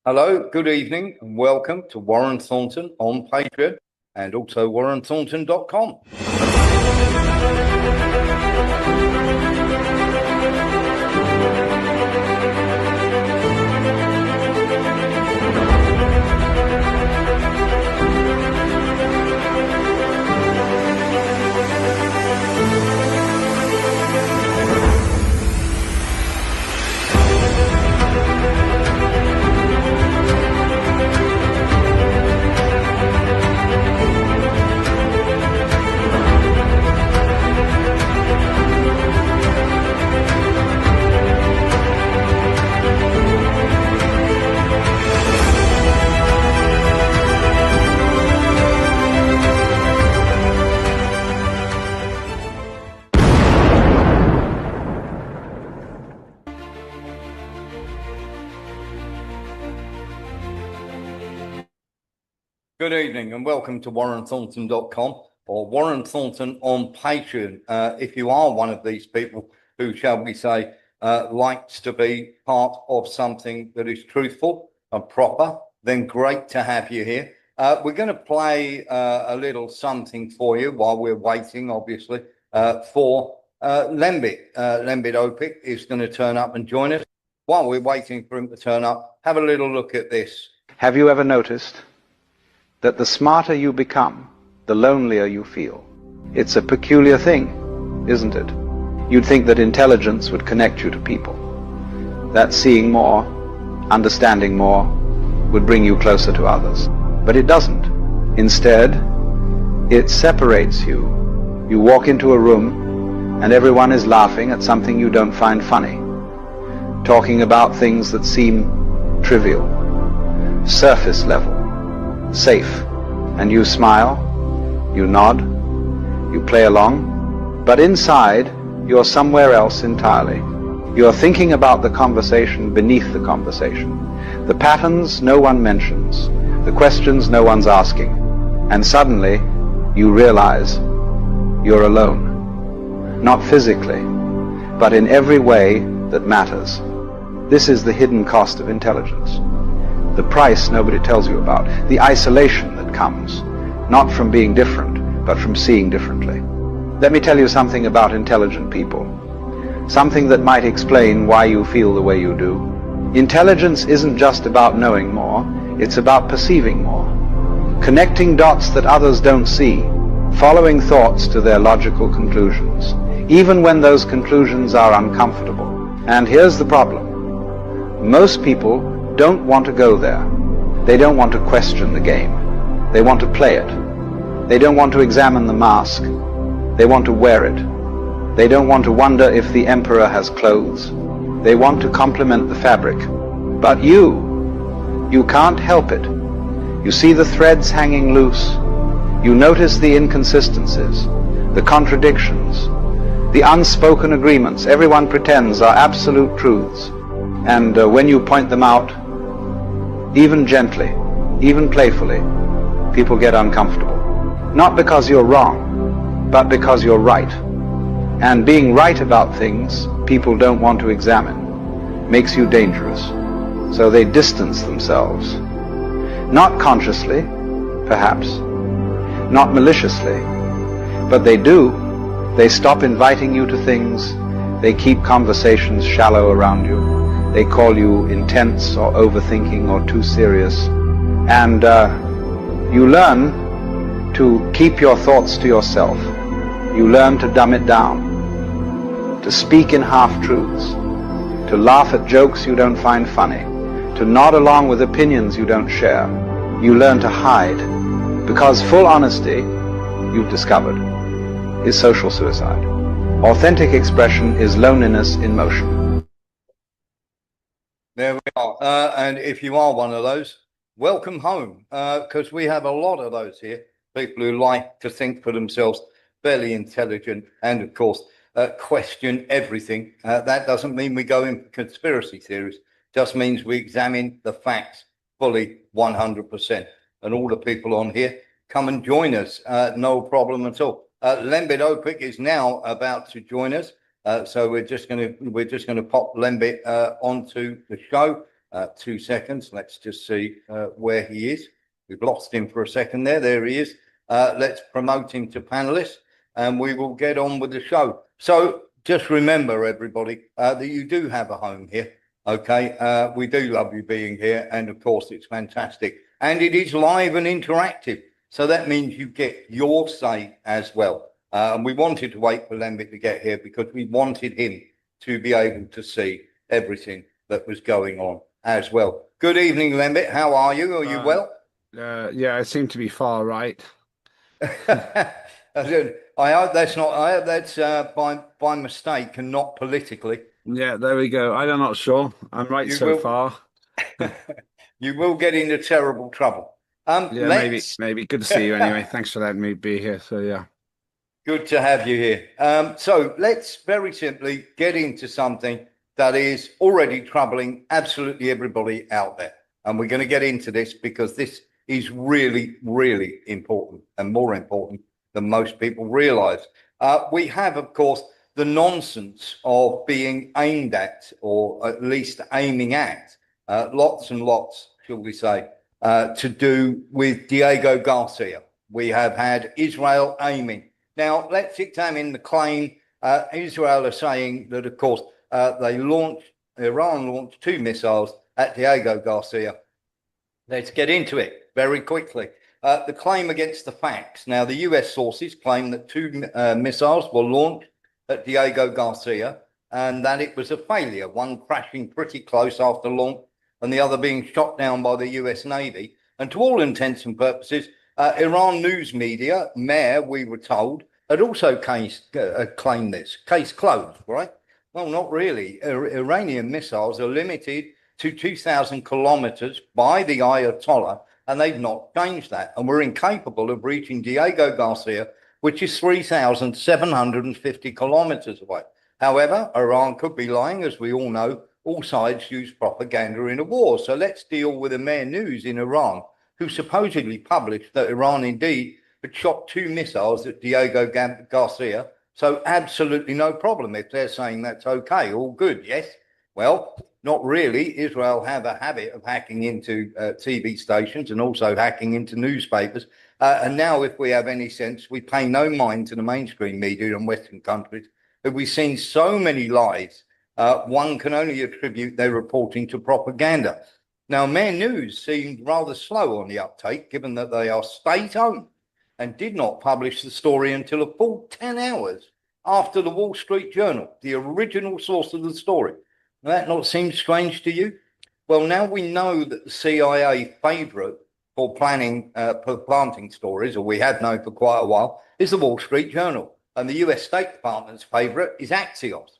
Hello, good evening, and welcome to Warren Thornton on Patreon and also warrenthornton.com. Good evening and welcome to warrenthornton.com or Warren Thornton on Patreon. If you are one of these people who, shall we say, likes to be part of something that is truthful and proper, then great to have you here. We're going to play a little something for you while we're waiting, obviously, for Lembit. Lembit Opik is going to turn up and join us. While we're waiting for him to turn up, have a little look at this. Have you ever noticed that the smarter you become, the lonelier you feel? It's a peculiar thing, isn't it? You'd think that intelligence would connect you to people, that seeing more, understanding more, would bring you closer to others. But it doesn't. Instead, it separates you. You walk into a room and everyone is laughing at something you don't find funny, talking about things that seem trivial, surface level, safe, and you smile, you nod, you play along, but inside you're somewhere else entirely. You're thinking about the conversation beneath the conversation, the patterns no one mentions, the questions no one's asking, and suddenly you realize you're alone, not physically, but in every way that matters. This is the hidden cost of intelligence. The price nobody tells you about, the isolation that comes, not from being different, but from seeing differently. Let me tell you something about intelligent people, something that might explain why you feel the way you do. Intelligence isn't just about knowing more, it's about perceiving more, connecting dots that others don't see, following thoughts to their logical conclusions, even when those conclusions are uncomfortable. And here's the problem. Most people don't want to go there. They don't want to question the game. They want to play it. They don't want to examine the mask. They want to wear it. They don't want to wonder if the emperor has clothes. They want to complement the fabric. But you can't help it. You see the threads hanging loose. You notice the inconsistencies, the contradictions, the unspoken agreements everyone pretends are absolute truths. And when you point them out, even gently, even playfully, people get uncomfortable. Not because you're wrong, but because you're right. And being right about things people don't want to examine makes you dangerous. So they distance themselves. Not consciously, perhaps, not maliciously, but they do. They stop inviting you to things. They keep conversations shallow around you. They call you intense or overthinking or too serious. And you learn to keep your thoughts to yourself. You learn to dumb it down, to speak in half-truths, to laugh at jokes you don't find funny, to nod along with opinions you don't share. You learn to hide, because full honesty, you've discovered, is social suicide. Authentic expression is loneliness in motion. There we are. And if you are one of those, welcome home, because we have a lot of those here, people who like to think for themselves, fairly intelligent, and of course, question everything. That doesn't mean we go in for conspiracy theories, just means we examine the facts fully 100%. And all the people on here, come and join us, no problem at all. Lembit Opik is now about to join us. So we're just going to pop Lembit onto the show. 2 seconds. Let's just see where he is. We've lost him for a second there. There he is. Let's promote him to panelist and we will get on with the show. So just remember, everybody, that you do have a home here. Okay. We do love you being here. And of course, it's fantastic. And it is live and interactive. So that means you get your say as well. And we wanted to wait for Lembit to get here because we wanted him to be able to see everything that was going on as well. Good evening, Lembit. How are you? Are you well? Yeah, I seem to be far right. I hope that's not. I hope that's by mistake and not politically. Yeah, there we go. I'm not sure. I'm right so far. You will get into terrible trouble. Yeah, maybe. Good to see you anyway. Thanks for letting me be here. So yeah. Good to have you here. So let's very simply get into something that is already troubling absolutely everybody out there. And we're going to get into this because this is really, really important and more important than most people realize. We have, of course, the nonsense of being aimed at, or at least aiming at, lots and lots, shall we say, to do with Diego Garcia. We have had Israel aiming. Now, let's examine the claim. Israel are saying that, of course, Iran launched 2 missiles at Diego Garcia. Let's get into it very quickly. The claim against the facts. Now, the US sources claim that 2 missiles were launched at Diego Garcia and that it was a failure, one crashing pretty close after launch and the other being shot down by the US Navy. And to all intents and purposes, Iran news media, MER, we were told, had also claimed this. Case closed, right? Well, not really. Iranian missiles are limited to 2,000 kilometers by the Ayatollah, and they've not changed that. And we're incapable of reaching Diego Garcia, which is 3,750 kilometers away. However, Iran could be lying, as we all know. All sides use propaganda in a war. So let's deal with the MER News in Iran, who supposedly published that Iran indeed had shot 2 missiles at Diego Garcia. So absolutely no problem if they're saying that's okay, all good, yes? Well, not really. Israel have a habit of hacking into TV stations and also hacking into newspapers. And now, if we have any sense, we pay no mind to the mainstream media in Western countries. Have we seen so many lies? One can only attribute their reporting to propaganda. Now, MER News seemed rather slow on the uptake, given that they are state-owned and did not publish the story until a full 10 hours after the Wall Street Journal, the original source of the story. Does that not seem strange to you? Well, now we know that the CIA favourite for planting stories, or we have known for quite a while, is the Wall Street Journal. And the US State Department's favourite is Axios.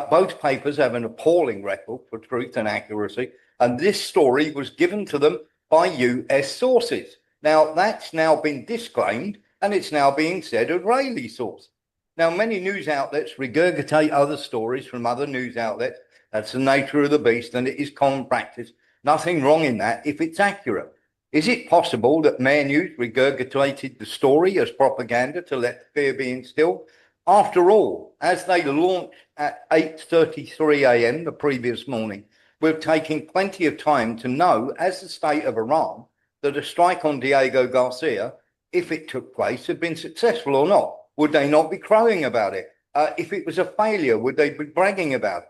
Both papers have an appalling record for truth and accuracy, and this story was given to them by US sources. Now, that's now been disclaimed, and it's now being said Israeli source. Now, many news outlets regurgitate other stories from other news outlets. That's the nature of the beast, and it is common practice. Nothing wrong in that if it's accurate. Is it possible that MER News regurgitated the story as propaganda to let fear be instilled? After all, as they launched at 8:33 a.m. the previous morning, we've taken plenty of time to know, as the state of Iran, that a strike on Diego Garcia, if it took place, had been successful or not. Would they not be crowing about it? If it was a failure, would they be bragging about it?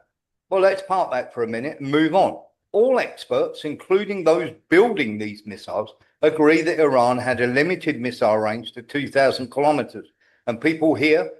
Well, let's park that for a minute and move on. All experts, including those building these missiles, agree that Iran had a limited missile range to 2,000 kilometers. And people here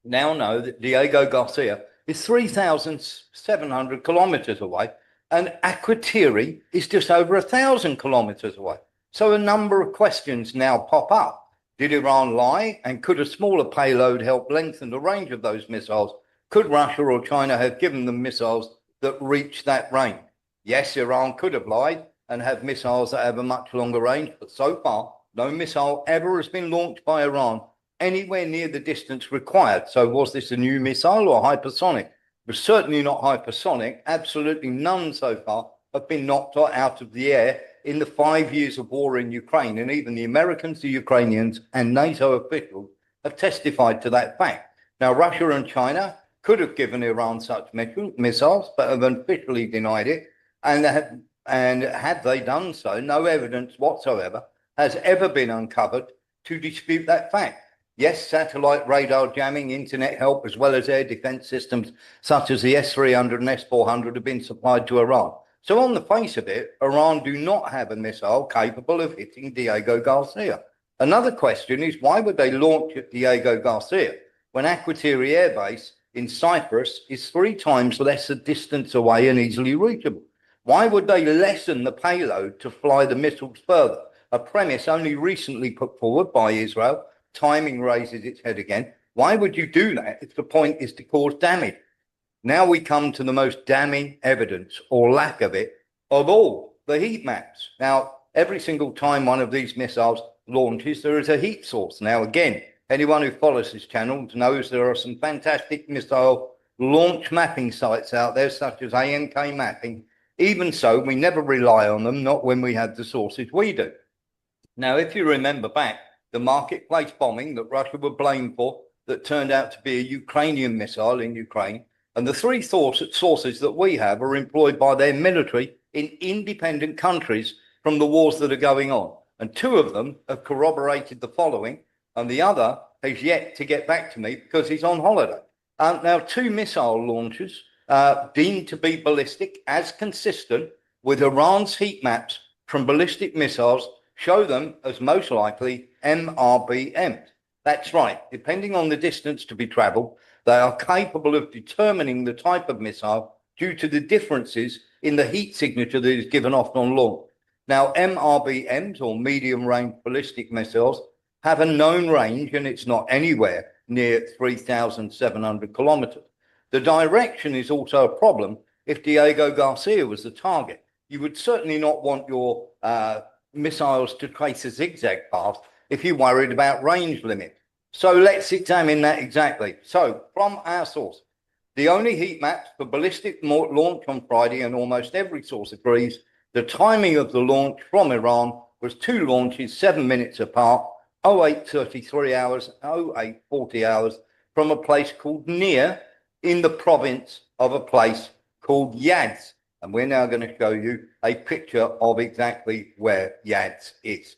now know that Diego Garcia is 3,700 kilometers away, and Akrotiri is just over 1,000 kilometers away. So a number of questions now pop up. Did Iran lie? And could a smaller payload help lengthen the range of those missiles? Could Russia or China have given them missiles that reach that range? Yes, Iran could have lied and have missiles that have a much longer range, but so far, no missile ever has been launched by Iran anywhere near the distance required. So was this a new missile or hypersonic? It was certainly not hypersonic. Absolutely none so far have been knocked out of the air in the 5 years of war in Ukraine. And even the Americans, the Ukrainians, and NATO officials have testified to that fact. Now, Russia and China could have given Iran such missiles, but have officially denied it. And And had they done so, no evidence whatsoever has ever been uncovered to dispute that fact. Yes, satellite radar jamming, internet help, as well as air defense systems such as the S-300 and S-400 have been supplied to Iran. So on the face of it, Iran do not have a missile capable of hitting Diego Garcia. Another question is, why would they launch at Diego Garcia when Akrotiri Air Base in Cyprus is 3 times less a distance away and easily reachable? Why would they lessen the payload to fly the missiles further? A premise only recently put forward by Israel. Timing raises its head again. Why would you do that if the point is to cause damage? Now we come to the most damning evidence, or lack of it, of all, the heat maps. Now, every single time one of these missiles launches, there is a heat source. Now, again, anyone who follows this channel knows there are some fantastic missile launch mapping sites out there, such as AMK Mapping. Even so, we never rely on them, not when we have the sources we do. Now, if you remember back, the marketplace bombing that Russia were blamed for, that turned out to be a Ukrainian missile in Ukraine, and the 3 sources that we have are employed by their military in independent countries from the wars that are going on. And 2 of them have corroborated the following, and the other has yet to get back to me because he's on holiday. Now, 2 missile launches deemed to be ballistic, as consistent with Iran's heat maps from ballistic missiles, show them as most likely MRBMs. That's right. Depending on the distance to be traveled, they are capable of determining the type of missile due to the differences in the heat signature that is given off on launch. Now, MRBMs, or medium-range ballistic missiles, have a known range, and it's not anywhere near 3,700 kilometers. The direction is also a problem. If Diego Garcia was the target, you would certainly not want your missiles to trace a zigzag path if you're worried about range limit. So let's examine that exactly. So from our source, the only heat maps for ballistic launch on Friday, and almost every source agrees, the timing of the launch from Iran was 2 launches 7 minutes apart, 08:33 hours, 08:40 hours, from a place called Nia in the province of a place called Yazd. And we're now going to show you a picture of exactly where Yazd is.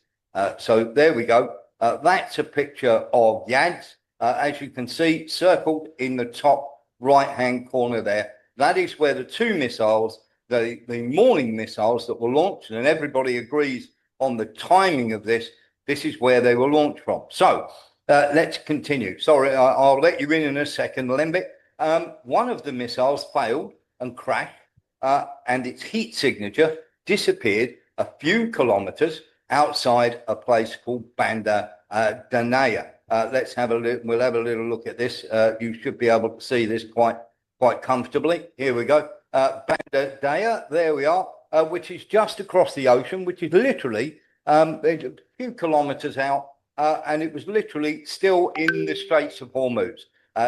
So there we go. That's a picture of Yazd. As you can see, circled in the top right-hand corner there. That is where the 2 missiles, the morning missiles that were launched, and everybody agrees on the timing of this, this is where they were launched from. So let's continue. Sorry, I'll let you in a second, Lembit. One of the missiles failed and crashed, and its heat signature disappeared a few kilometers outside a place called Bandar Danaya. Let's have a look. We'll have a little look at this. You should be able to see this quite comfortably. Here we go. Bandar Danaya, there we are, which is just across the ocean, which is literally a few kilometers out, and it was literally still in the Straits of Hormuz.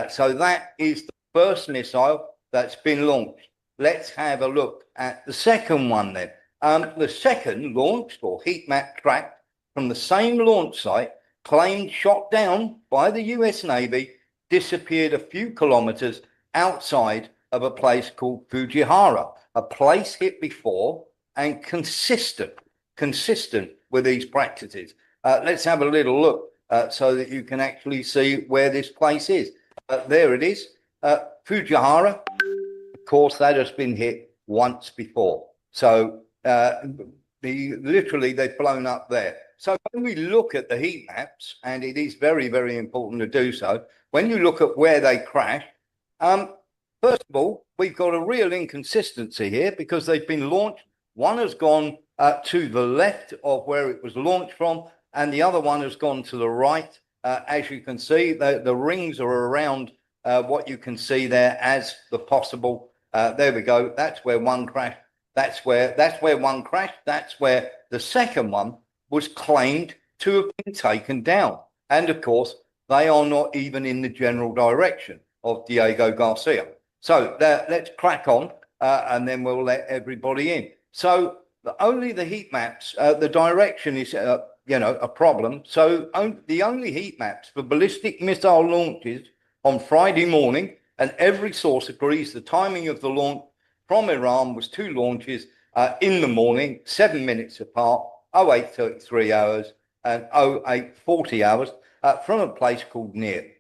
So that is the first missile that's been launched. Let's have a look at the second one then. The second launched, or heat map tracked from the same launch site, claimed shot down by the US Navy, disappeared a few kilometers outside of a place called Fujihara, a place hit before and consistent with these practices. Let's have a little look so that you can actually see where this place is. There it is, Fujihara. Of course, that has been hit once before. So literally they've blown up there. So when we look at the heat maps, and it is very, very important to do so, when you look at where they crashed, first of all, we've got a real inconsistency here because they've been launched. One has gone to the left of where it was launched from, and the other one has gone to the right. As you can see, the rings are around what you can see there as the possible. There we go. That's where one crashed. That's where one crashed. That's where the second one was claimed to have been taken down. And of course, they are not even in the general direction of Diego Garcia. So let's crack on, and then we'll let everybody in. So only the heat maps, the direction is, a problem. So the only heat maps for ballistic missile launches on Friday morning, and every source agrees the timing of the launch from Iran was 2 launches, in the morning, 7 minutes apart, 08:33 hours and 08:40 hours from a place called Near.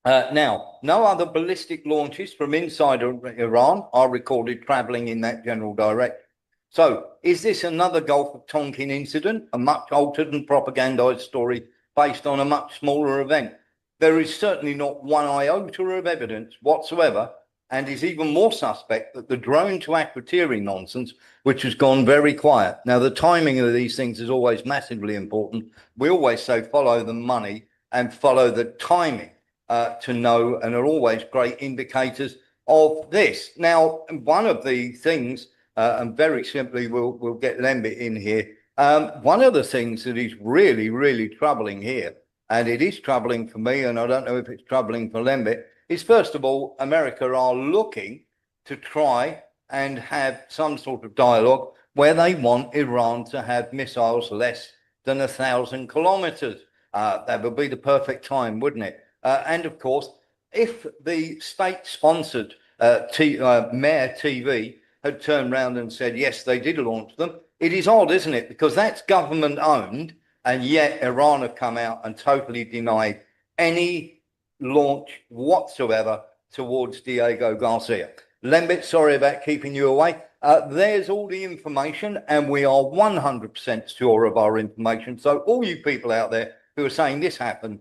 Now, no other ballistic launches from inside Iran are recorded traveling in that general direction. So, is this another Gulf of Tonkin incident, a much altered and propagandized story based on a much smaller event? There is certainly not one iota of evidence whatsoever, and is even more suspect that the drone to Akrotiri nonsense, which has gone very quiet. Now, the timing of these things is always massively important. We always say follow the money and follow the timing to know, and are always great indicators of this. Now, one of the things, and very simply, we'll get Lembit in here. One of the things that is really, really troubling here, and it is troubling for me, and I don't know if it's troubling for Lembit, is first of all, America are looking to try and have some sort of dialogue where they want Iran to have missiles less than 1,000 kilometers. That would be the perfect time, wouldn't it? And of course, if the state-sponsored Mayor TV had turned around and said, yes, they did launch them, it is odd, isn't it? Because that's government-owned, and yet Iran have come out and totally denied any launch whatsoever towards Diego Garcia. Lembit, sorry about keeping you away. There's all the information, and we are 100% sure of our information. So all you people out there who are saying this happened,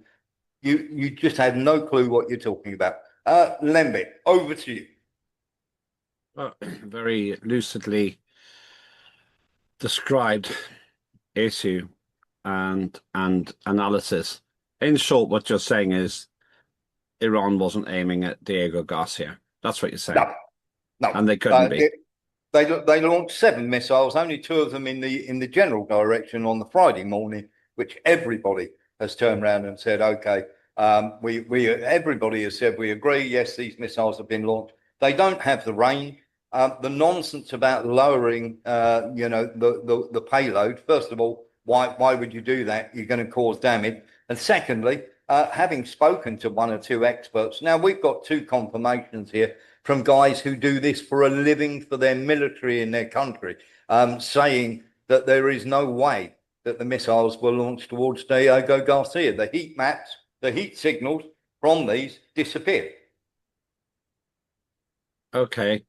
you just have no clue what you're talking about. Lembit, over to you. Well, very lucidly described issue and analysis. In short, what you're saying is Iran wasn't aiming at Diego Garcia. That's what you're saying. No. And they couldn't be. They launched 7 missiles, only 2 of them in the general direction on the Friday morning, which everybody has turned around and said, okay, everybody has said we agree. Yes, these missiles have been launched. They don't have the range. The nonsense about lowering, the payload. First of all, why would you do that? You're going to cause damage. And secondly, having spoken to 1 or 2 experts, now we've got 2 confirmations here from guys who do this for a living for their military in their country, saying that there is no way that the missiles were launched towards Diego Garcia. The heat maps, the heat signals from these disappeared. Okay.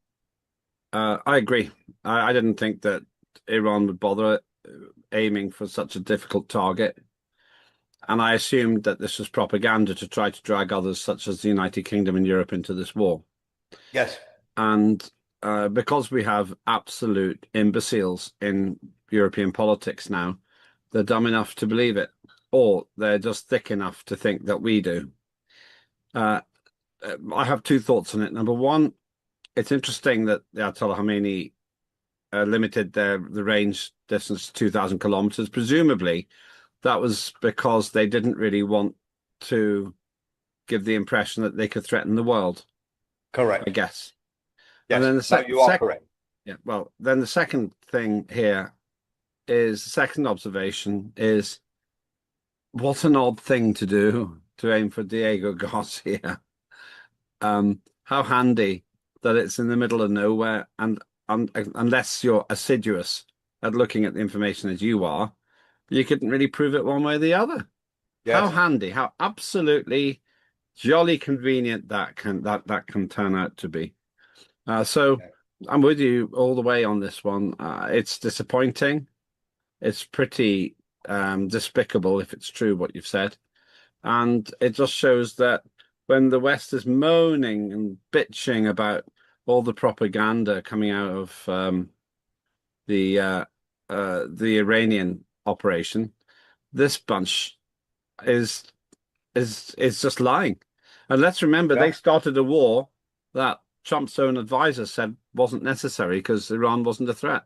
I agree. I didn't think that Iran would bother aiming for such a difficult target. And I assumed that this was propaganda to try to drag others, such as the United Kingdom and Europe, into this war. Yes. And because we have absolute imbeciles in European politics now, they're dumb enough to believe it, or they're just thick enough to think that we do. I have 2 thoughts on it. Number one, it's interesting that the Ayatollah Khamenei limited the range distance to 2,000 kilometers. Presumably, that was because they didn't really want to give the impression that they could threaten the world. Correct. I guess. Yes, and then you are correct. Yeah. Well, then the second thing here is, the second observation is, what an odd thing to do, to aim for Diego Garcia. How handy that it's in the middle of nowhere, and unless you're assiduous at looking at the information as you are, you couldn't really prove it one way or the other. Yes. How handy, how absolutely jolly convenient that can turn out to be. So I'm with you all the way on this one. It's disappointing. It's pretty despicable if it's true what you've said. And it just shows that when the West is moaning and bitching about all the propaganda coming out of the Iranian operation, this bunch is just lying. And let's remember, they started a war that Trump's own advisor said wasn't necessary because Iran wasn't a threat.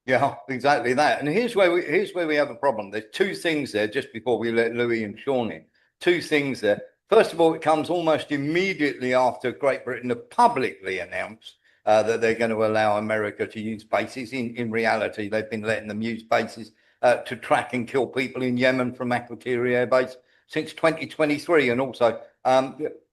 Yeah, exactly that. And here's where we have a problem. There's 2 things there, just before we let Louis and Sean in. 2 things there. First of all, it comes almost immediately after Great Britain have publicly announced that they're going to allow America to use bases. In reality, they've been letting them use bases to track and kill people in Yemen from Akrotiri Air Base since 2023, and also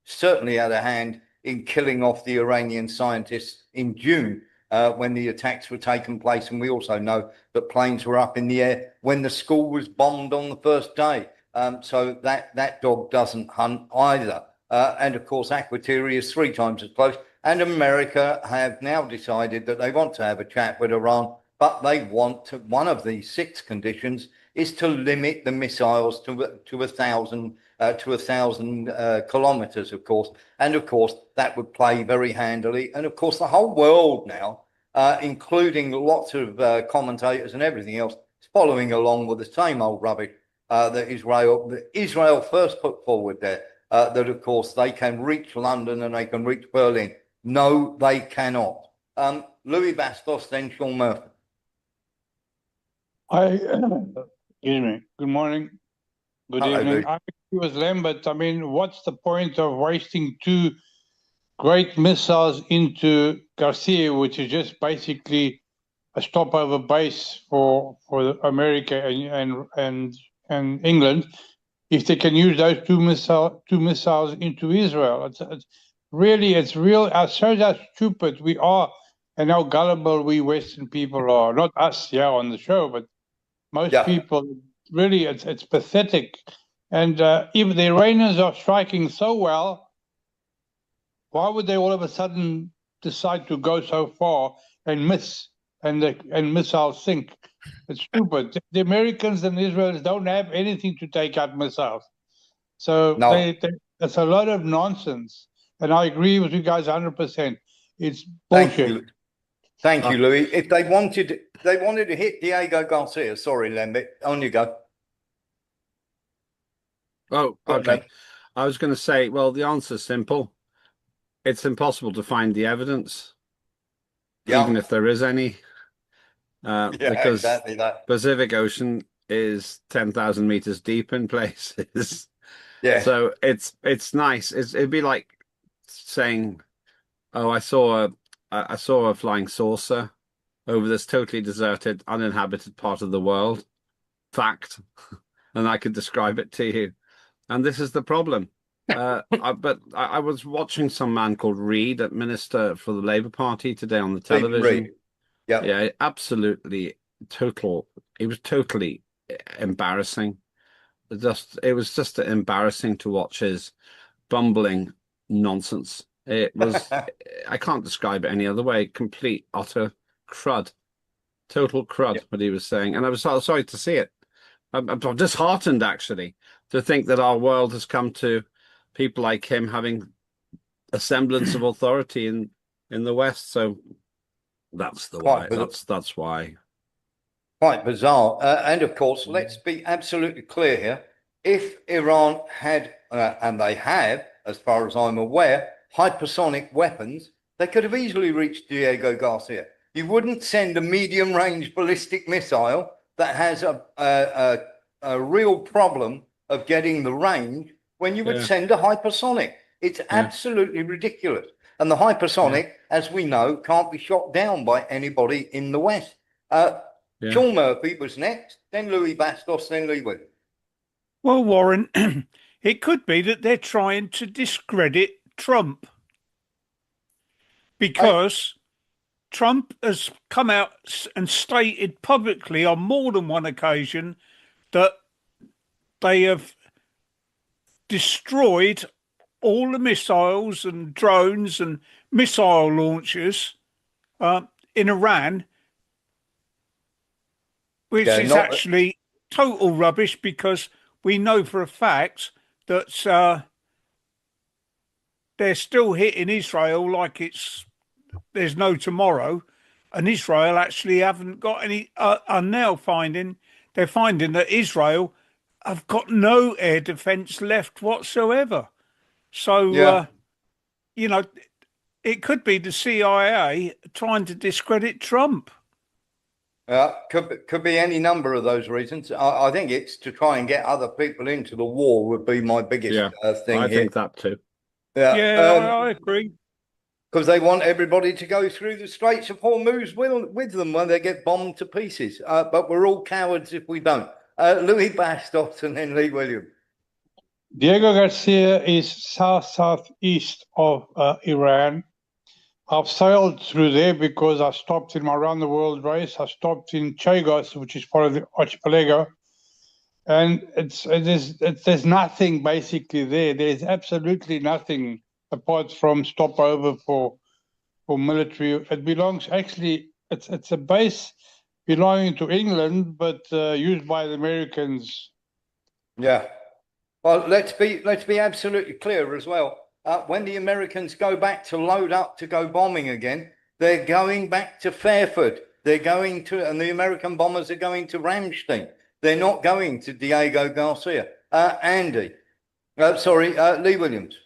certainly had a hand in killing off the Iranian scientists in June when the attacks were taking place. And we also know that planes were up in the air when the school was bombed on the first day. So that dog doesn't hunt either. And of course, Aquateria is 3 times as close. And America have now decided that they want to have a chat with Iran, but they want to, one of the 6 conditions is to limit the missiles to 1,000 kilometers, of course. And of course, that would play very handily. And of course, the whole world now, including lots of commentators and everything else, is following along with the same old rubbish that Israel first put forward there. That of course they can reach London and they can reach Berlin. No, they cannot. Louis Bastos, then Sean Murphy. Excuse me. Good morning. Good evening. I agree with Lambert. I mean, what's the point of wasting 2 great missiles into Garcia, which is just basically a stopover base for America and England, if they can use those two missiles into Israel? It shows how stupid we are and how gullible we Western people are. Not us here on the show, but most people. Really, it's pathetic. And if the Iranians are striking so well, why would they all of a sudden decide to go so far and miss and missiles sink? It's stupid. The Americans and Israelis don't have anything to take out missiles. So it's a lot of nonsense. And I agree with you guys 100%. It's bullshit. Thank you, Louis. If they wanted to hit Diego Garcia, sorry, Lambert, on you go. Oh, okay. I was going to say, well, the answer's simple. It's impossible to find the evidence, even if there is any, because exactly that. Pacific Ocean is 10,000 meters deep in places. Yeah. So it's nice. It'd be like saying, "Oh, I saw a flying saucer over this totally deserted, uninhabited part of the world." Fact, and I could describe it to you. And this is the problem. But I was watching some man called Reid, a minister for the Labour Party, today on the television. Yeah, absolutely total. It was totally embarrassing. It was just embarrassing to watch his bumbling nonsense. It was. I can't describe it any other way. Complete, utter crud, total crud. What he was saying, and I was sorry to see it. I'm disheartened, actually, to think that our world has come to people like him having a semblance of authority in the West. So that's the why. That's why. Quite bizarre. And of course, let's be absolutely clear here. If Iran had, and they have, as far as I'm aware, hypersonic weapons, they could have easily reached Diego Garcia. You wouldn't send a medium-range ballistic missile that has a real problem of getting the range when you would send a hypersonic. It's absolutely ridiculous. And the hypersonic, as we know, can't be shot down by anybody in the West. Sean Murphy was next, then Louis Bastos, then Lee Williams. Well, Warren, it could be that they're trying to discredit Trump because Trump has come out and stated publicly on more than one occasion that they have destroyed all the missiles and drones and missile launchers in Iran, which is actually total rubbish, because we know for a fact that they're still hitting Israel like there's no tomorrow, and Israel actually haven't got any. Are now finding that Israel have got no air defense left whatsoever. So it could be the CIA trying to discredit Trump. Could be any number of those reasons. I think it's to try and get other people into the war would be my biggest thing. I think that too. I agree. Because they want everybody to go through the Straits of Hormuz with them when they get bombed to pieces. But we're all cowards if we don't. Louis Bastos and then Lee Williams. Diego Garcia is southeast of Iran. I've sailed through there because I stopped in my round the world race. I stopped in Chagos, which is part of the archipelago, and there's nothing basically there. There's absolutely nothing apart from stopover for military. It belongs actually. It's a base belonging to England, but used by the Americans. Yeah. Well, let's be absolutely clear as well. When the Americans go back to load up to go bombing again, they're going back to Fairford. They're going to, and the American bombers are going to Ramstein. They're not going to Diego Garcia. Andy, sorry, Lee Williams.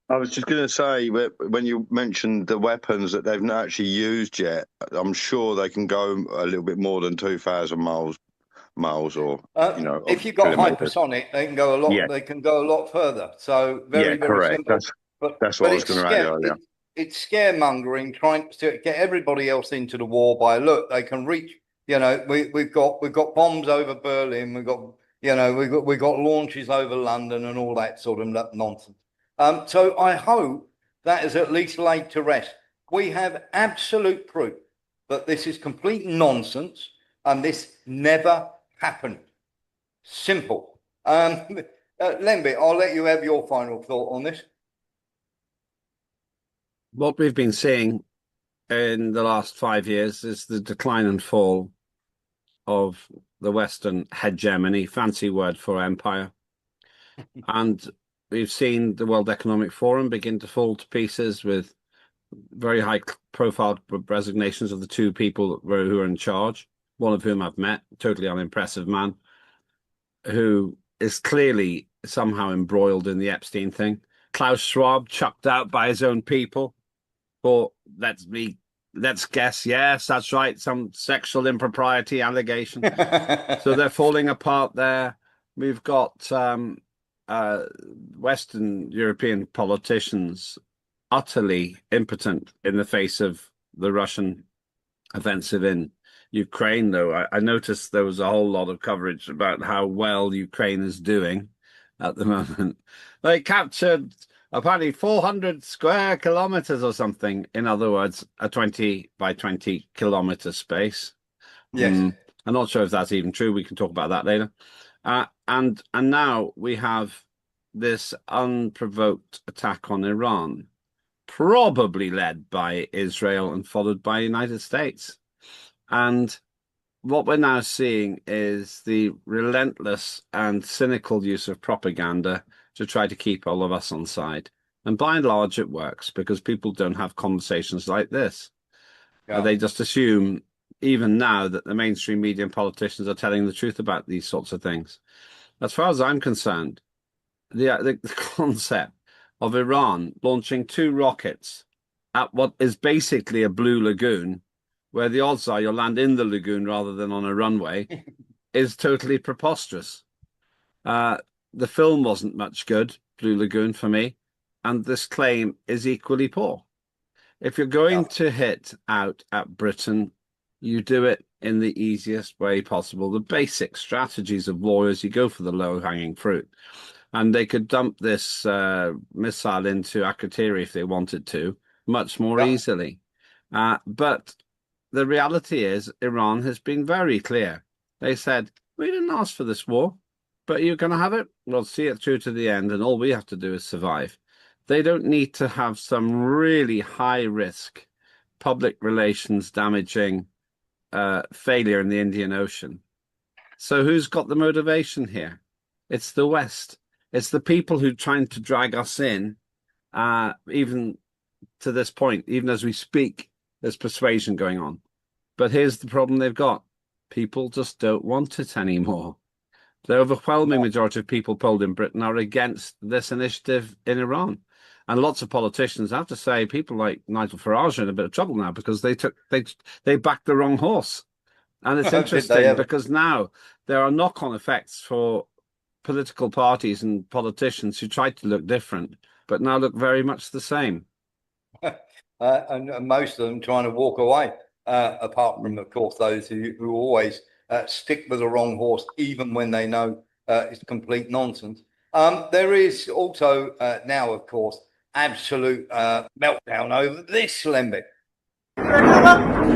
I was just going to say, when you mentioned the weapons that they've not actually used yet, I'm sure they can go a little bit more than 2,000 miles, or if you've got kilometers. hypersonic, they can go a lot. Yeah. They can go a lot further. So very correct. simple. That's what I was going to add earlier. It's scaremongering, trying to get everybody else into the war by look. They can reach. We've got bombs over Berlin. We've got launches over London and all that sort of nonsense. So I hope that is at least laid to rest. We have absolute proof that this is complete nonsense and this never happened. Simple. Lemby, I'll let you have your final thought on this. What we've been seeing in the last 5 years is the decline and fall of the Western hegemony, fancy word for empire. And we've seen the World Economic Forum begin to fall to pieces with very high profile resignations of the two people who are in charge, one of whom I've met, totally unimpressive man, who is clearly somehow embroiled in the Epstein thing. Klaus Schwab chucked out by his own people for, let's guess, yes, that's right, some sexual impropriety allegation. So they're falling apart there. We've got Western European politicians utterly impotent in the face of the Russian offensive in Ukraine, though. I noticed there was a whole lot of coverage about how well Ukraine is doing at the moment. They captured apparently 400 square kilometers or something. In other words, a 20 by 20 kilometer space. Yes. I'm not sure if that's even true. We can talk about that later. And now we have this unprovoked attack on Iran, probably led by Israel and followed by the United States. And what we're now seeing is the relentless and cynical use of propaganda to try to keep all of us on side. And by and large, it works because people don't have conversations like this. Yeah. They just assume, even now, that the mainstream media and politicians are telling the truth about these sorts of things. As far as I'm concerned, the concept of Iran launching 2 rockets at what is basically a blue lagoon, where the odds are you'll land in the lagoon rather than on a runway, is totally preposterous. The film wasn't much good, Blue Lagoon, for me, and this claim is equally poor. If you're going to hit out at Britain, you do it in the easiest way possible. The basic strategies of war is you go for the low-hanging fruit. And they could dump this missile into Akrotiri if they wanted to, much more easily. But the reality is Iran has been very clear. They said, we didn't ask for this war, but you're going to have it. We'll see it through to the end, and all we have to do is survive. They don't need to have some really high-risk public relations damaging failure in the Indian Ocean. So who's got the motivation here? It's the West. It's the people who are trying to drag us in, even to this point, even as we speak, there's persuasion going on. But here's the problem they've got. People just don't want it anymore. The overwhelming majority of people polled in Britain are against this initiative in Iran. And lots of politicians, I have to say, people like Nigel Farage are in a bit of trouble now because they backed the wrong horse. And it's interesting because now there are knock-on effects for political parties and politicians who tried to look different, but now look very much the same. And most of them trying to walk away, apart from, of course, those who always stick with the wrong horse, even when they know it's complete nonsense. There is also now, of course, absolute meltdown over this, Lembic. Now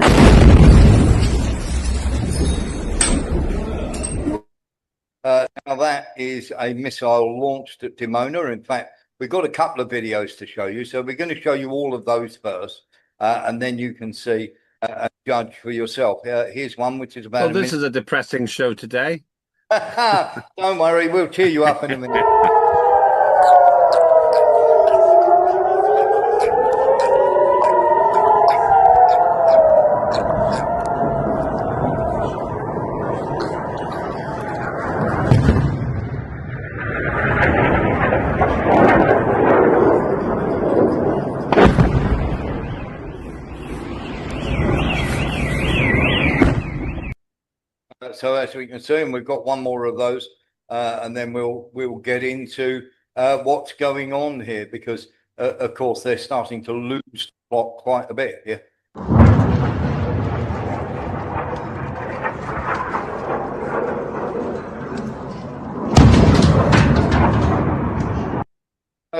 that is a missile launched at Dimona. In fact, we've got a couple of videos to show you. So we're going to show you all of those first, and then you can see and judge for yourself. Here's one which is about. Well, this is a depressing show today. Don't worry, we'll cheer you up in a minute. So as we can see, and we've got one more of those, and then we'll get into what's going on here, because of course they're starting to lose the plot quite a bit here.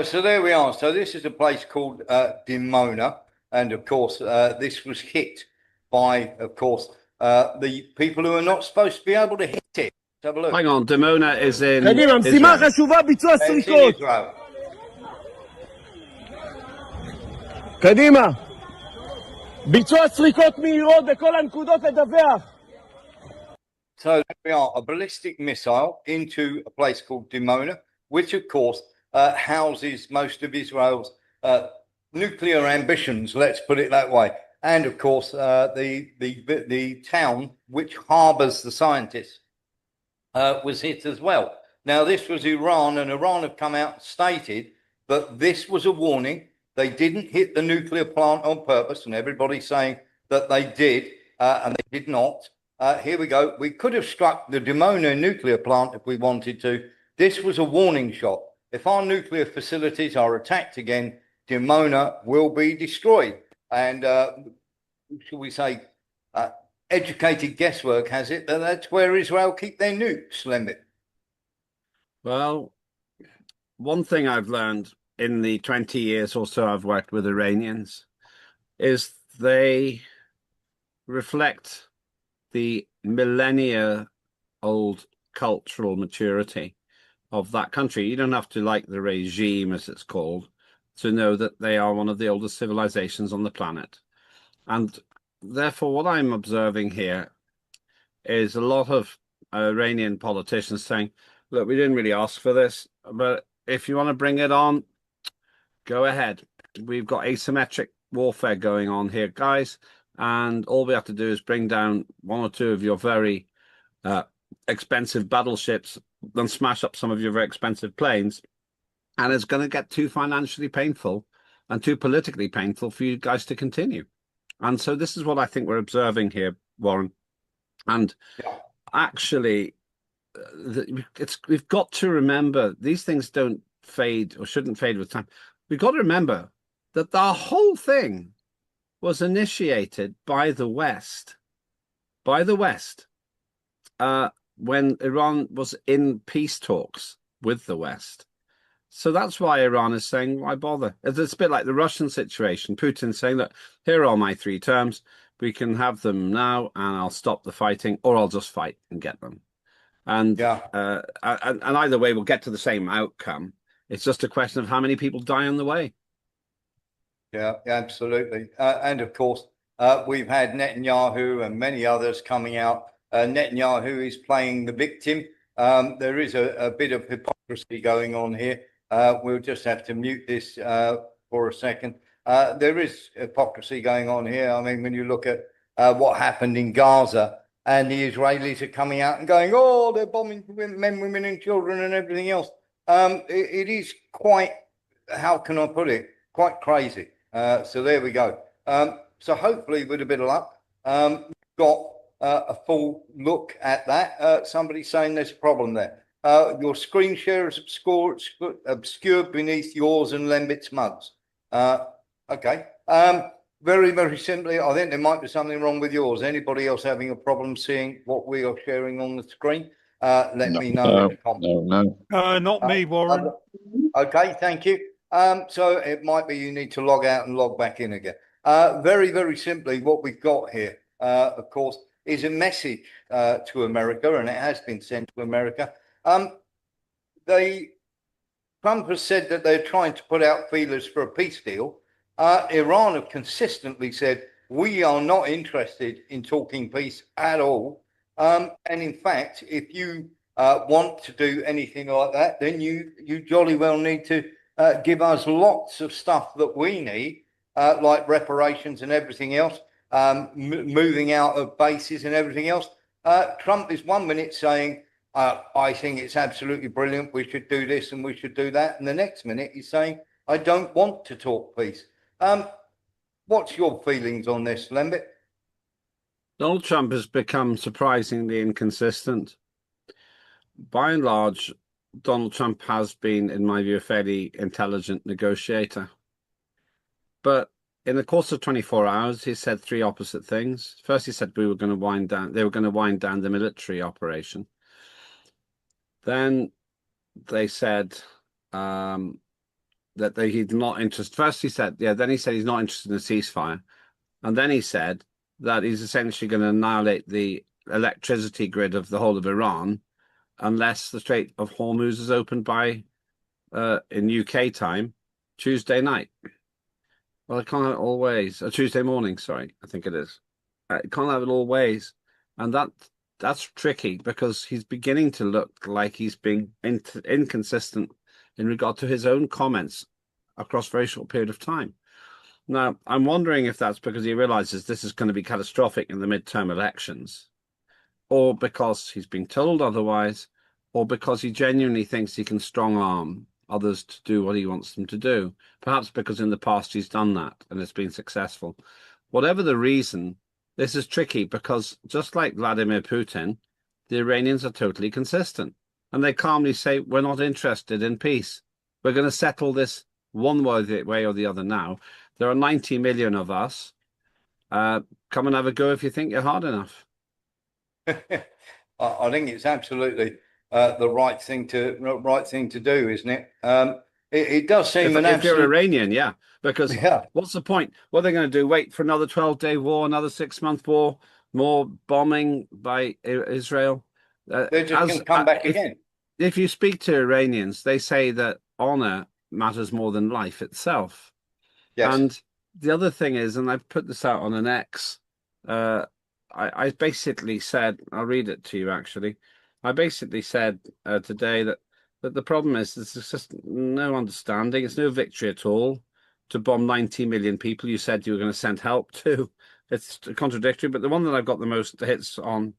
So there we are. So this is a place called Dimona, and of course this was hit by, of course, the people who are not supposed to be able to hit it. Let's have a look. Hang on, Dimona is in קדימה, משימה Israel. חשובה, ביצוע It's in סריקות. Israel. קדימה. ביצוע סריקות מהירות בכל הנקודות לדווח. So there we are, a ballistic missile into a place called Dimona, which of course houses most of Israel's nuclear ambitions, let's put it that way. And of course, the town which harbors the scientists was hit as well. Now, this was Iran, and Iran have come out and stated that this was a warning. They didn't hit the nuclear plant on purpose, and everybody's saying that they did, and they did not. Here we go. We could have struck the Dimona nuclear plant if we wanted to. This was a warning shot. If our nuclear facilities are attacked again, Dimona will be destroyed. And shall we say, educated guesswork has it that that's where Israel keep their nukes, Lembit. Well, one thing I've learned in the 20 years or so I've worked with Iranians is they reflect the millennia-old cultural maturity of that country. You don't have to like the regime, as it's called, to know that they are one of the oldest civilizations on the planet. And therefore, what I'm observing here is a lot of Iranian politicians saying, look, we didn't really ask for this, but if you want to bring it on, go ahead. We've got asymmetric warfare going on here, guys, and all we have to do is bring down one or two of your very expensive battleships and smash up some of your very expensive planes, and it's going to get too financially painful and too politically painful for you guys to continue. And so this is what I think we're observing here, Warren. And actually, we've got to remember these things don't fade or shouldn't fade with time. We've got to remember that the whole thing was initiated by the West, when Iran was in peace talks with the West. So that's why Iran is saying, why bother? It's a bit like the Russian situation. Putin saying, look, here are my 3 terms. We can have them now, and I'll stop the fighting, or I'll just fight and get them. And and either way, we'll get to the same outcome. It's just a question of how many people die on the way. Yeah, absolutely. And of course, we've had Netanyahu and many others coming out. Netanyahu is playing the victim. There is a bit of hypocrisy going on here. We'll just have to mute this for a second. There is hypocrisy going on here. I mean, when you look at what happened in Gaza, and the Israelis are coming out and going, oh, they're bombing men, women, and children and everything else. It is quite, how can I put it, quite crazy. So there we go. So hopefully, with a bit of luck, we've got a full look at that. Somebody's saying there's a problem there. Your screen share is obscured beneath yours and Lembit's mugs. Okay. Very, very simply, I think there might be something wrong with yours. Anybody else having a problem seeing what we are sharing on the screen? Let me know in the comments. Not me, Warren. Okay, thank you. So it might be you need to log out and log back in again. Very, very simply, what we've got here, of course, is a message to America, and it has been sent to America. Trump has said that they're trying to put out feelers for a peace deal. Iran have consistently said, we are not interested in talking peace at all. And in fact, if you want to do anything like that, then you jolly well need to give us lots of stuff that we need, like reparations and everything else, moving out of bases and everything else. Trump is 1 minute saying, I think it's absolutely brilliant. We should do this and we should do that. And the next minute he's saying, I don't want to talk peace. What's your feelings on this, Lembit? Donald Trump has become surprisingly inconsistent. By and large, Donald Trump has been, in my view, a fairly intelligent negotiator. But in the course of 24 hours, he said three opposite things. First, he said they were going to wind down the military operation. Then they said that he's not interested. First, he said, then he said he's not interested in a ceasefire. And then he said that he's essentially going to annihilate the electricity grid of the whole of Iran unless the Strait of Hormuz is opened by, in UK time, Tuesday night. Well, I can't have it all ways. Tuesday morning, sorry, I think it is. I can't have it all ways. And that's tricky because he's beginning to look like he's being inconsistent in regard to his own comments across a very short period of time. Now, I'm wondering if that's because he realizes this is going to be catastrophic in the midterm elections, or because he's been told otherwise, or because he genuinely thinks he can strong-arm others to do what he wants them to do. Perhaps because in the past he's done that and it's been successful. Whatever the reason, this is tricky because just like Vladimir Putin, the Iranians are totally consistent. And they calmly say, we're not interested in peace. We're going to settle this one way or the other now. There are 90 million of us. Come and have a go if you think you're hard enough. I think it's absolutely the right thing to do, isn't it? It does seem if you're Iranian, yeah. Because what's the point? What are they going to do? Wait for another 12-day war, another 6-month war, more bombing by Israel? They're just going to come back again. If you speak to Iranians, they say that honor matters more than life itself. Yes. And the other thing is, and I've put this out on an X, I basically said, I'll read it to you actually. I basically said today that the problem is there's just no understanding. It's no victory at all to bomb 90 million people you said you were going to send help to. It's contradictory, but the one that I've got the most hits on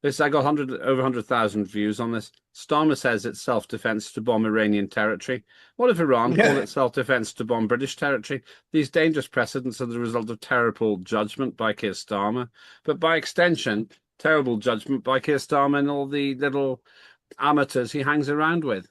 this, I got over 100,000 views on this. Starmer says it's self-defense to bomb Iranian territory. What if Iran called it self-defense to bomb British territory? These dangerous precedents are the result of terrible judgment by Keir Starmer, but by extension, terrible judgment by Keir Starmer and all the little amateurs he hangs around with.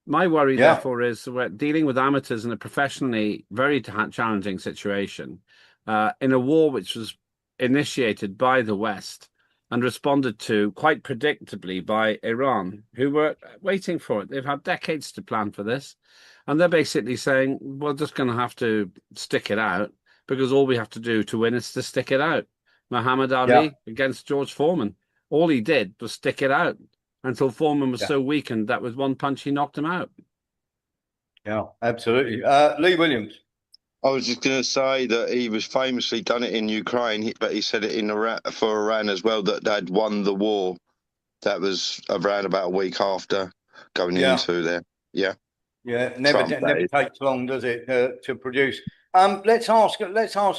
My worry, therefore, is we're dealing with amateurs in a professionally very challenging situation in a war which was initiated by the West and responded to quite predictably by Iran, who were waiting for it. They've had decades to plan for this. And they're basically saying, we're just going to have to stick it out because all we have to do to win is to stick it out. Muhammad Ali against George Foreman. All he did was stick it out until Foreman was so weakened that with one punch he knocked him out. Yeah, absolutely. Lee Williams. I was just going to say that he was famously done it in Ukraine, but he said it in for Iran as well, that they'd won the war. That was around about a week after going into there. Yeah. Yeah, never takes long, does it, to produce? Let's ask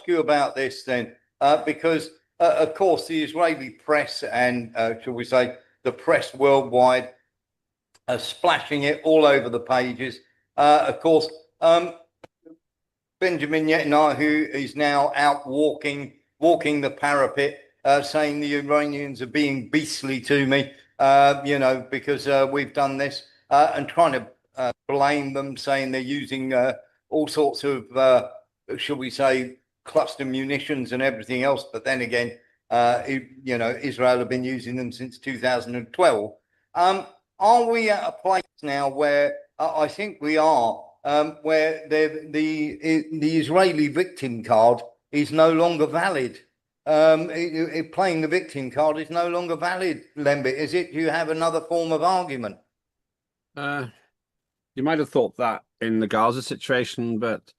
you about this then, because of course the Israeli press and shall we say the press worldwide are splashing it all over the pages. Of course, Benjamin Netanyahu is now out walking the parapet, saying the Iranians are being beastly to me, because we've done this, and trying to blame them, saying they're using all sorts of, shall we say, cluster munitions and everything else. But then again, Israel have been using them since 2012. Are we at a place now where I think we are, where the Israeli victim card is no longer valid. Playing the victim card is no longer valid, Lembit, is it? Do you have another form of argument? You might have thought that in the Gaza situation, but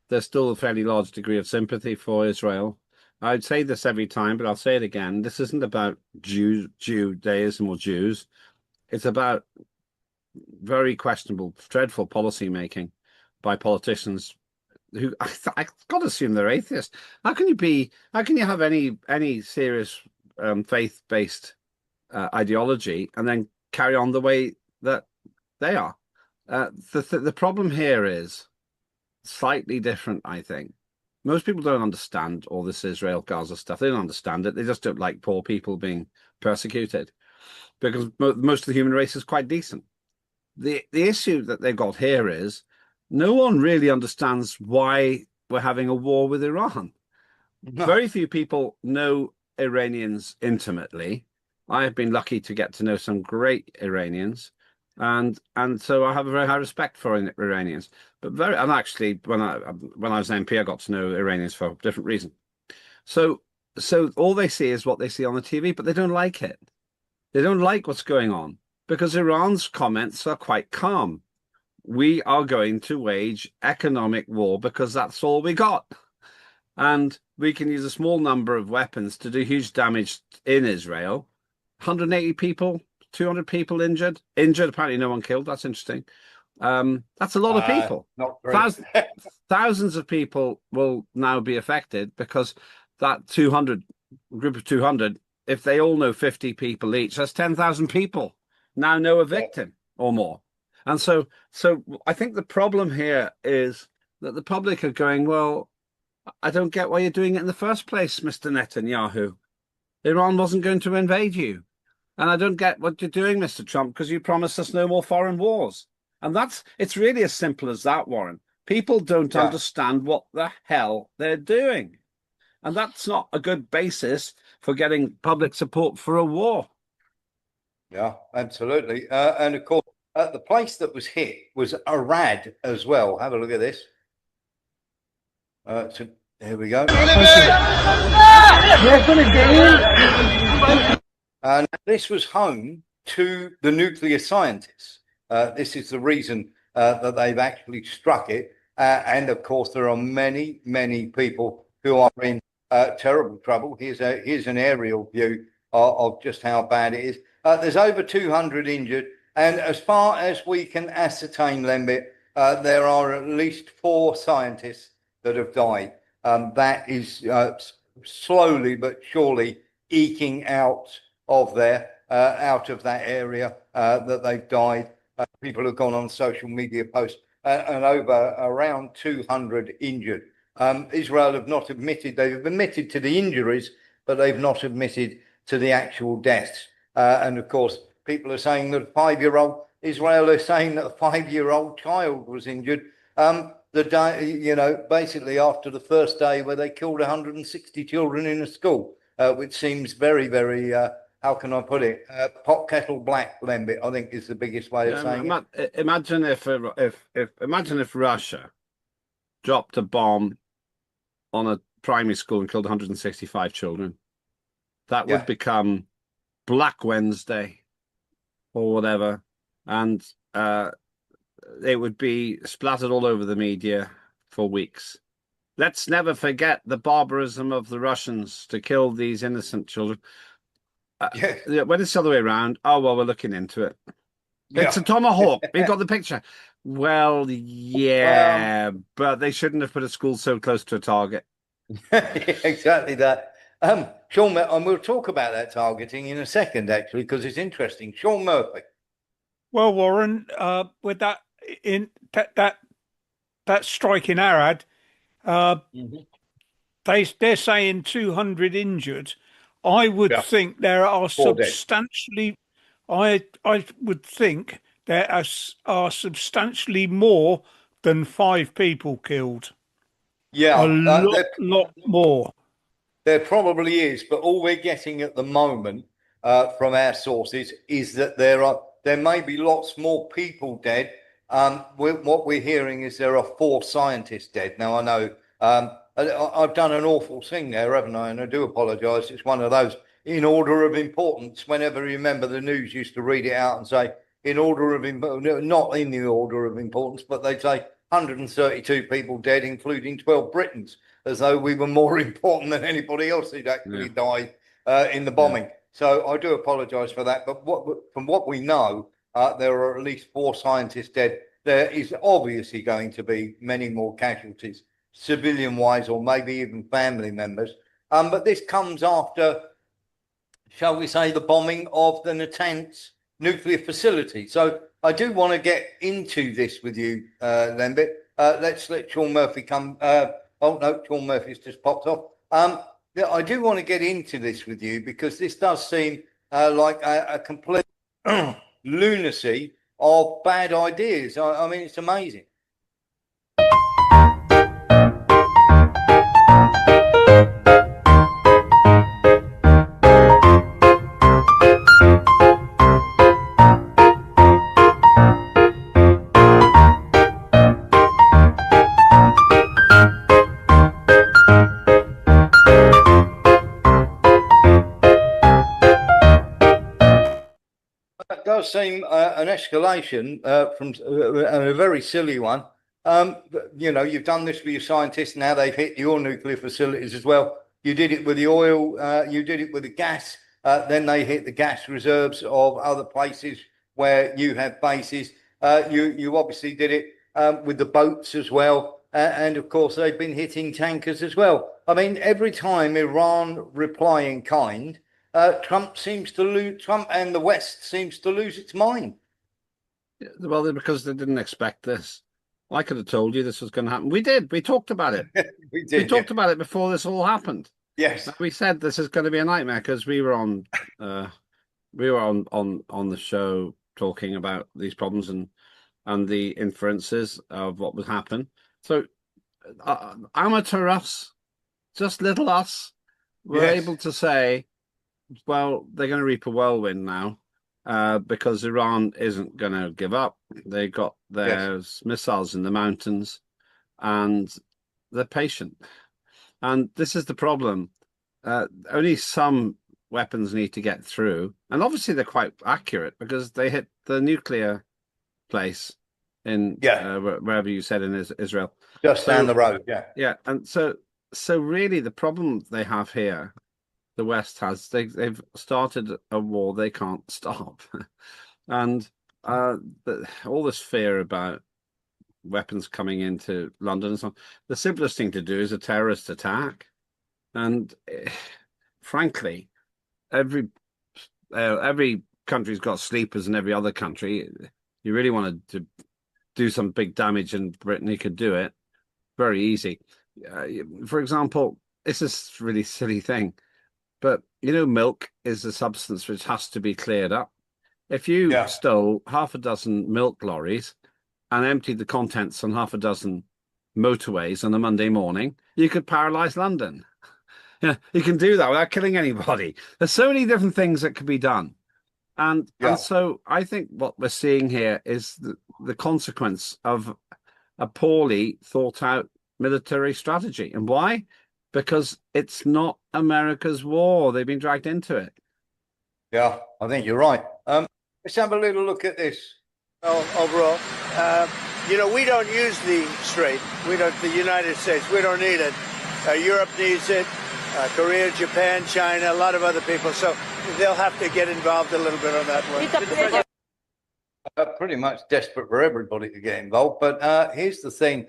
there's still a fairly large degree of sympathy for Israel. I'd say this every time, but I'll say it again. This isn't about Judaism or Jews. It's about very questionable, dreadful policy making by politicians who I got to assume they're atheists. How can you have any serious faith-based ideology and then carry on the way that they are? The problem here is slightly different, I think. Most people don't understand all this Israel-Gaza stuff. They don't understand it. They just don't like poor people being persecuted because most of the human race is quite decent. The issue that they've got here is no one really understands why we're having a war with Iran. No. Very few people know Iranians intimately. I have been lucky to get to know some great Iranians. And so I have a very high respect for Iranians. But actually, when I was an MP, I got to know Iranians for a different reason. So all they see is what they see on the TV, but they don't like it. They don't like what's going on because Iran's comments are quite calm. We are going to wage economic war because that's all we got. And we can use a small number of weapons to do huge damage in Israel. 180 people, 200 people injured. Apparently no one killed. That's interesting. That's a lot of people. Not great. Thousands of people will now be affected because that group of 200, if they all know 50 people each, that's 10,000 people now know a victim or more. And so I think the problem here is that the public are going, well, I don't get why you're doing it in the first place, Mr. Netanyahu. Iran wasn't going to invade you. And I don't get what you're doing, Mr. Trump, because you promised us no more foreign wars. And it's really as simple as that, Warren. People don't understand what the hell they're doing. And that's not a good basis for getting public support for a war. Yeah, absolutely. And of course, the place that was hit was Arad as well. Have a look at this. So here we go. And this was home to the nuclear scientists. This is the reason that they've actually struck it. And of course, there are many, many people who are in terrible trouble. Here's an aerial view of just how bad it is. There's over 200 injured. And as far as we can ascertain, Lembit, there are at least 4 scientists that have died. That is slowly but surely eking out of that area that they've died. People have gone on social media posts and over around 200 injured. Israel have not admitted, they've admitted to the injuries, but they've not admitted to the actual deaths. And of course, people are saying that Israel is saying that a 5-year-old child was injured. The day, basically after the first day where they killed 160 children in a school, which seems very, very, how can I put it? Pot kettle black, Lembit, I think is the biggest way of saying it. Imagine if Russia dropped a bomb on a primary school and killed 165 children. That would become Black Wednesday or whatever, and it would be splattered all over the media for weeks. Let's never forget the barbarism of the Russians to kill these innocent children. When it's the other way around, oh, well, we're looking into it. It's a tomahawk. We've got the picture. Well, but they shouldn't have put a school so close to a target. Exactly that. Sean, and we'll talk about that targeting in a second, actually, because it's interesting. Sean Murphy. Well, Warren, with that strike in Arad, they're saying 200 injured. I would think there are substantially. I would think there are substantially more than 5 people killed. Yeah, a lot more. There probably is, but all we're getting at the moment from our sources is that there may be lots more people dead. What we're hearing is there are 4 scientists dead. Now I know I've done an awful thing there, haven't I? And I do apologise. It's one of those in order of importance. Whenever you remember the news used to read it out and say in order of not in the order of importance, but they'd say 132 people dead, including 12 Britons, as though we were more important than anybody else who'd actually died in the bombing. So I do apologise for that. But from what we know, there are at least 4 scientists dead. There is obviously going to be many more casualties, civilian-wise, or maybe even family members. But this comes after, shall we say, the bombing of the Natanz nuclear facility. So I do want to get into this with you, Lembit. Let's let Sean Murphy come. Oh no, Sean Murphy's just popped off. Yeah, I do want to get into this with you because this does seem like a complete lunacy of bad ideas. I mean, it's amazing. That does seem an escalation from a very silly one. You know, you've done this for your scientists. Now they've hit your nuclear facilities as well. You did it with the oil. You did it with the gas. Then they hit the gas reserves of other places where you have bases. You obviously did it with the boats as well. And of course, they've been hitting tankers as well. I mean, every time Iran reply in kind, Trump and the West seems to lose its mind. Well, because they didn't expect this. I could have told you this was going to happen. We did. We talked about it. We talked about it before this all happened. Yes. We said this is going to be a nightmare because we were on the show talking about these problems and the inferences of what would happen. So amateur us, just little us, were able to say, well, they're going to reap a whirlwind now because Iran isn't going to give up. They got their missiles in the mountains and they're patient. And this is the problem. Only some weapons need to get through. And obviously they're quite accurate because they hit the nuclear place in wherever you said in Israel. Just down the road, Yeah. And so really the problem they have here, the West has, they've started a war they can't stop. And all this fear about weapons coming into London and so on, the simplest thing to do is a terrorist attack. And frankly, every country's got sleepers in every other country. You really wanted to do some big damage in Britain, you could do it very easy. For example, it's a really silly thing, but you know, milk is a substance which has to be cleared up. If you stole half a dozen milk lorries and emptied the contents on half a dozen motorways on a Monday morning, you could paralyze London. Yeah, you can do that without killing anybody. There's so many different things that could be done. And so I think what we're seeing here is the consequence of a poorly thought out military strategy. And why? Because it's not America's war. They've been dragged into it. Yeah, I think you're right. Let's have a little look at this. Overall, you know, we don't use the strait. The United States, we don't need it. Europe needs it. Korea, Japan, China, a lot of other people. So they'll have to get involved a little bit on that one. Pretty much desperate for everybody to get involved. But here's the thing.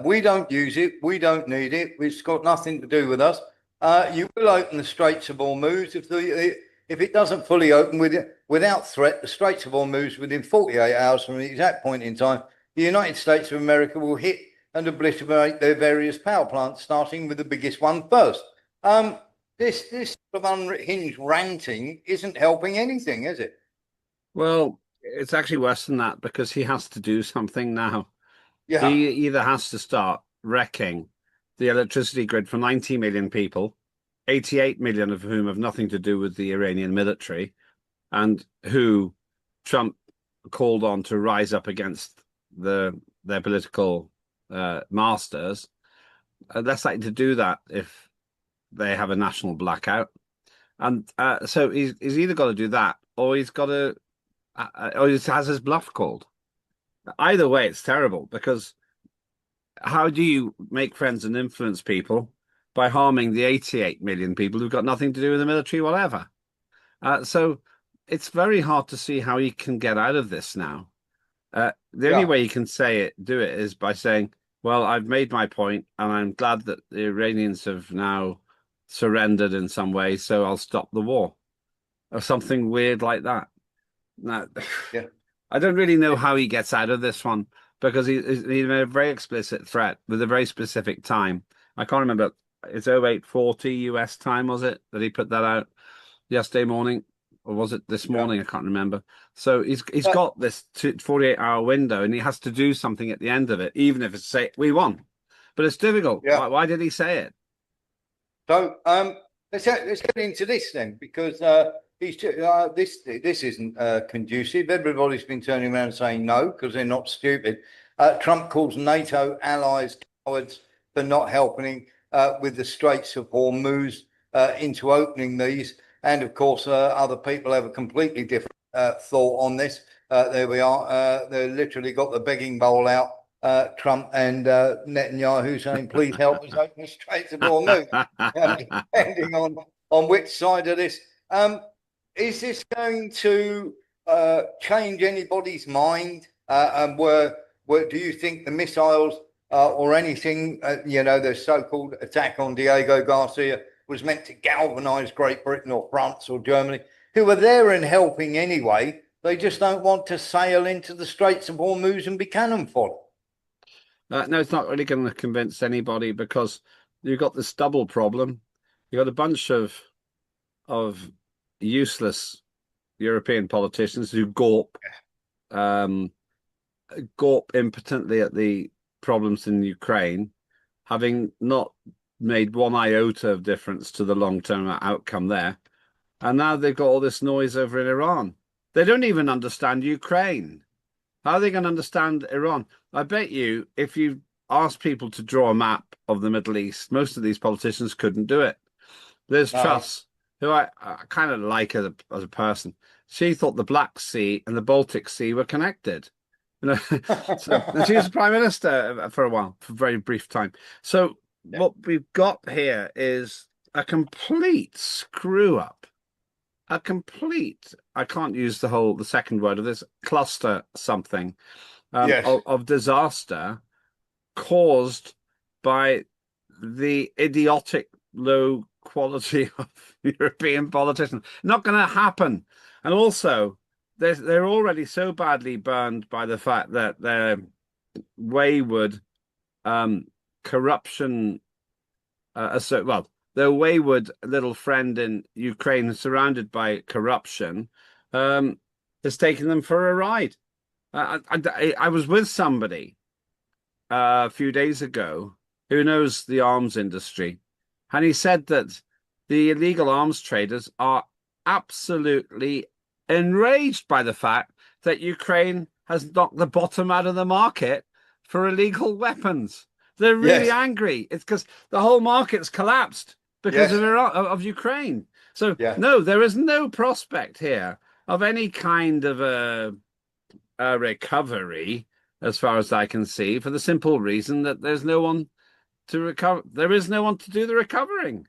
We don't use it. We don't need it. It's got nothing to do with us. You will open the Straits of Hormuz if it doesn't fully open without threat. The Straits of Hormuz within 48 hours from the exact point in time, the United States of America will hit and obliterate their various power plants, starting with the biggest one first. This sort of unhinged ranting isn't helping anything, is it? Well, it's actually worse than that because he has to do something now. Yeah. He either has to start wrecking the electricity grid for 90 million people, 88 million of whom have nothing to do with the Iranian military, and who Trump called on to rise up against their political masters. less likely to do that if they have a national blackout. And so he's either got to do that, or he's got to, or he has his bluff called. Either way, it's terrible, because how do you make friends and influence people by harming the 88 million people who've got nothing to do with the military, whatever? So it's very hard to see how he can get out of this now. The only way he can do it is by saying, well, I've made my point, and I'm glad that the Iranians have now surrendered in some way, so I'll stop the war, or something weird like that. Now, I don't really know how he gets out of this one, because he made a very explicit threat with a very specific time. I can't remember. It's 08:40 US time, was it, that he put that out yesterday morning? Or was it this morning? I can't remember. So he's got this 48-hour window, and he has to do something at the end of it, even if it's say we won. But it's difficult. Why did he say it? So let's get into this then, because this isn't conducive. Everybody's been turning around saying no because they're not stupid. Trump calls NATO allies cowards for not helping with the Straits of Hormuz into opening these. And of course, other people have a completely different thought on this. There we are. They literally got the begging bowl out. Trump and Netanyahu saying, "Please help us open the Straits of Hormuz." Depending on which side of this, is this going to change anybody's mind? And where do you think the missiles or anything, the so-called attack on Diego Garcia was meant to galvanize Great Britain or France or Germany, who are there and helping anyway? They just don't want to sail into the Straits of Hormuz and be cannon fodder. No, it's not really going to convince anybody, because you've got this double problem. You've got a bunch of useless European politicians who gawp impotently at the problems in Ukraine, having not made one iota of difference to the long-term outcome there. And now they've got all this noise over in Iran. They don't even understand Ukraine. How are they going to understand Iran? I bet you if you ask people to draw a map of the Middle East, most of these politicians couldn't do it. There's Truss, who I kind of like as a person. She thought the Black Sea and the Baltic Sea were connected. So, and she was prime minister for a while, for a very brief time. So what we've got here is a complete screw up. I can't use the second word of this, cluster something of disaster caused by the idiotic low quality of European politicians. Not going to happen. And also, they're already so badly burned by the fact that their wayward corruption, their wayward little friend in Ukraine, surrounded by corruption, has taken them for a ride. I was with somebody a few days ago who knows the arms industry, and he said that the illegal arms traders are absolutely enraged by the fact that Ukraine has knocked the bottom out of the market for illegal weapons. They're really angry. It's because the whole market's collapsed because of Ukraine. So no, there is no prospect here of any kind of a recovery, as far as I can see, for the simple reason that there's no one to recover. There is no one to do the recovering.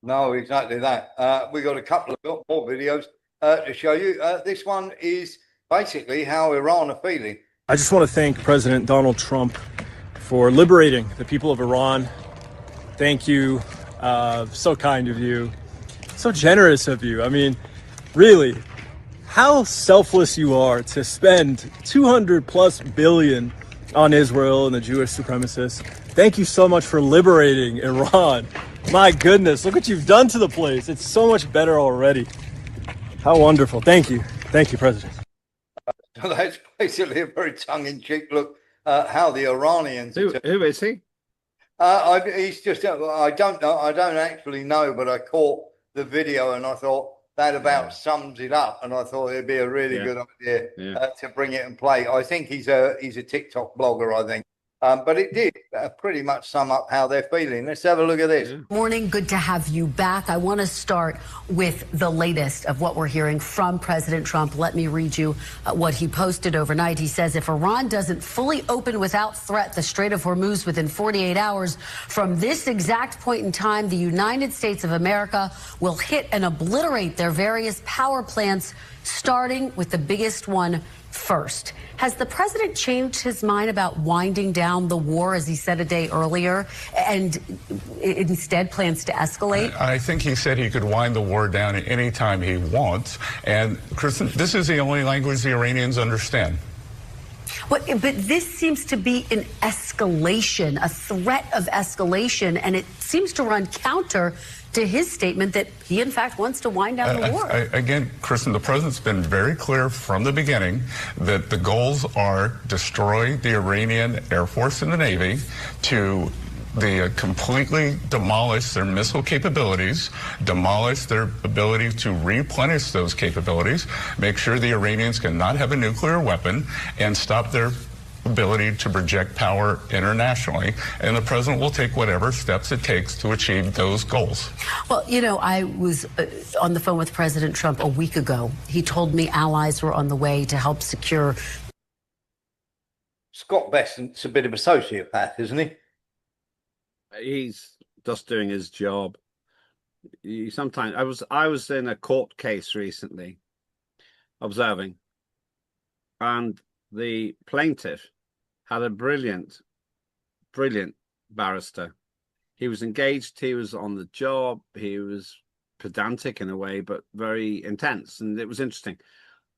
No, exactly that. We got a couple of more videos to show you. This one is basically how Iran are feeling. I just want to thank President Donald Trump for liberating the people of Iran. Thank you. So kind of you. So generous of you. I mean, really, how selfless you are to spend 200+ billion on Israel and the Jewish supremacists. Thank you so much for liberating Iran. My goodness, look what you've done to the place. It's so much better already. How wonderful. Thank you. Thank you, President. That's basically a very tongue-in-cheek look at how the Iranians... Who is he? He's just... I don't know. I don't actually know, but I caught the video and I thought that about sums it up. And I thought it'd be a really good idea to bring it and play. I think he's a TikTok blogger, I think. But it did pretty much sum up how they're feeling. Let's have a look at this. Morning, good to have you back. I want to start with the latest of what we're hearing from President Trump. Let me read you what he posted overnight. He says if Iran doesn't fully open without threat the Strait of Hormuz within 48 hours from this exact point in time, the United States of America will hit and obliterate their various power plants, starting with the biggest one first. Has the president changed his mind about winding down the war, as he said a day earlier, and instead plans to escalate? I think he said he could wind the war down at any time he wants. And, Kristen, this is the only language the Iranians understand. But this seems to be an escalation, a threat of escalation, and it seems to run counter to his statement that he, in fact, wants to wind down the war. Again, Kristen, the president's been very clear from the beginning that the goals are destroy the Iranian Air Force and the Navy, to completely demolish their missile capabilities, demolish their ability to replenish those capabilities, make sure the Iranians cannot have a nuclear weapon, and stop their ability to project power internationally. And the president will take whatever steps it takes to achieve those goals. Well, you know, I was on the phone with President Trump a week ago. He told me allies were on the way to help secure. Scott Bessent's a bit of a sociopath, isn't he? He's just doing his job. Sometimes I was in a court case recently, observing, and the plaintiff had a brilliant barrister. He was engaged, he was on the job, he was pedantic in a way, but very intense, and it was interesting.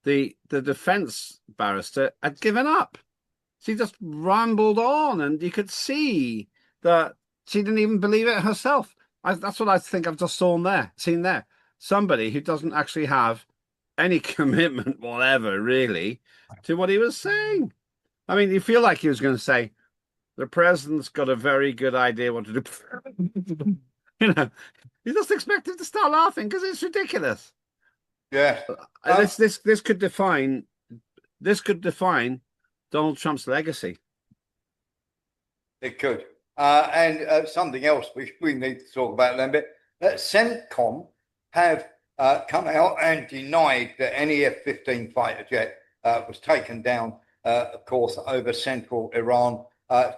The defense barrister had given up. She just rambled on, and you could see that she didn't even believe it herself. That's what I think I've just seen there. Somebody who doesn't actually have any commitment whatever, really, to what he was saying. I mean, you feel like he was going to say, the president's got a very good idea what to do. You know, you just expect him to start laughing because it's ridiculous. Yeah. This could define Donald Trump's legacy. It could. And something else we need to talk about a little bit. CENTCOM have come out and denied that any F-15 fighter jet was taken down, of course, over central Iran.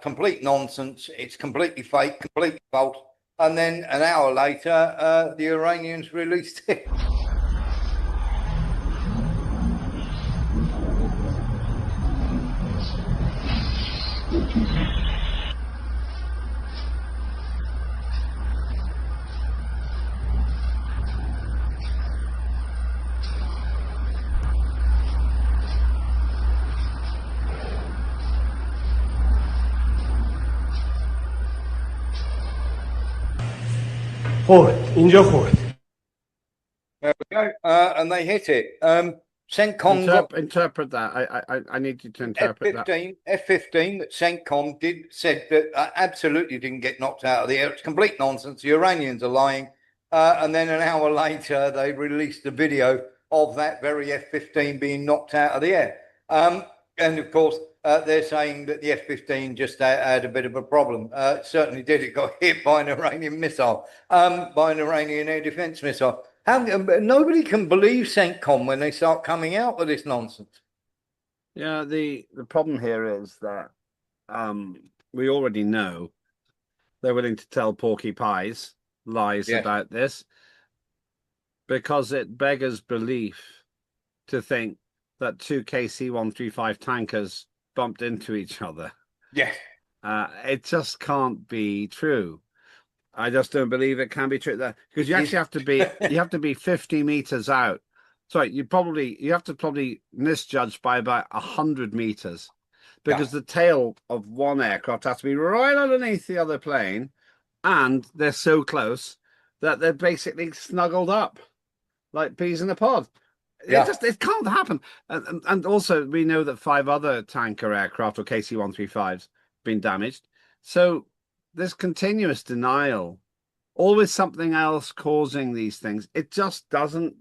Complete nonsense. It's completely fake, completely false. And then an hour later, the Iranians released it. اینجا خورد. There we go. And they hit it. CENTCOM interpret that. I need you to interpret F-15, F-15 that CENTCOM said that absolutely didn't get knocked out of the air. It's complete nonsense. The Iranians are lying. And then an hour later, they released a video of that very F-15 being knocked out of the air. And of course, they're saying that the F-15 just had a bit of a problem. Certainly did. It got hit by an Iranian missile, by an Iranian air defense missile. Nobody can believe CENTCOM when they start coming out with this nonsense. Yeah, the problem here is that we already know they're willing to tell porky pies lies about this, because it beggars belief to think that two KC-135 tankers bumped into each other. Yes. It just can't be true. I just don't believe it can be true, that because you actually have to be 50 meters out. Sorry, you have to probably misjudge by about 100 meters, because the tail of one aircraft has to be right underneath the other plane, and they're so close that they're basically snuggled up like peas in a pod. It can't happen. And also, we know that 5 other tanker aircraft, or KC-135s, have been damaged. So this continuous denial, always something else causing these things. It just doesn't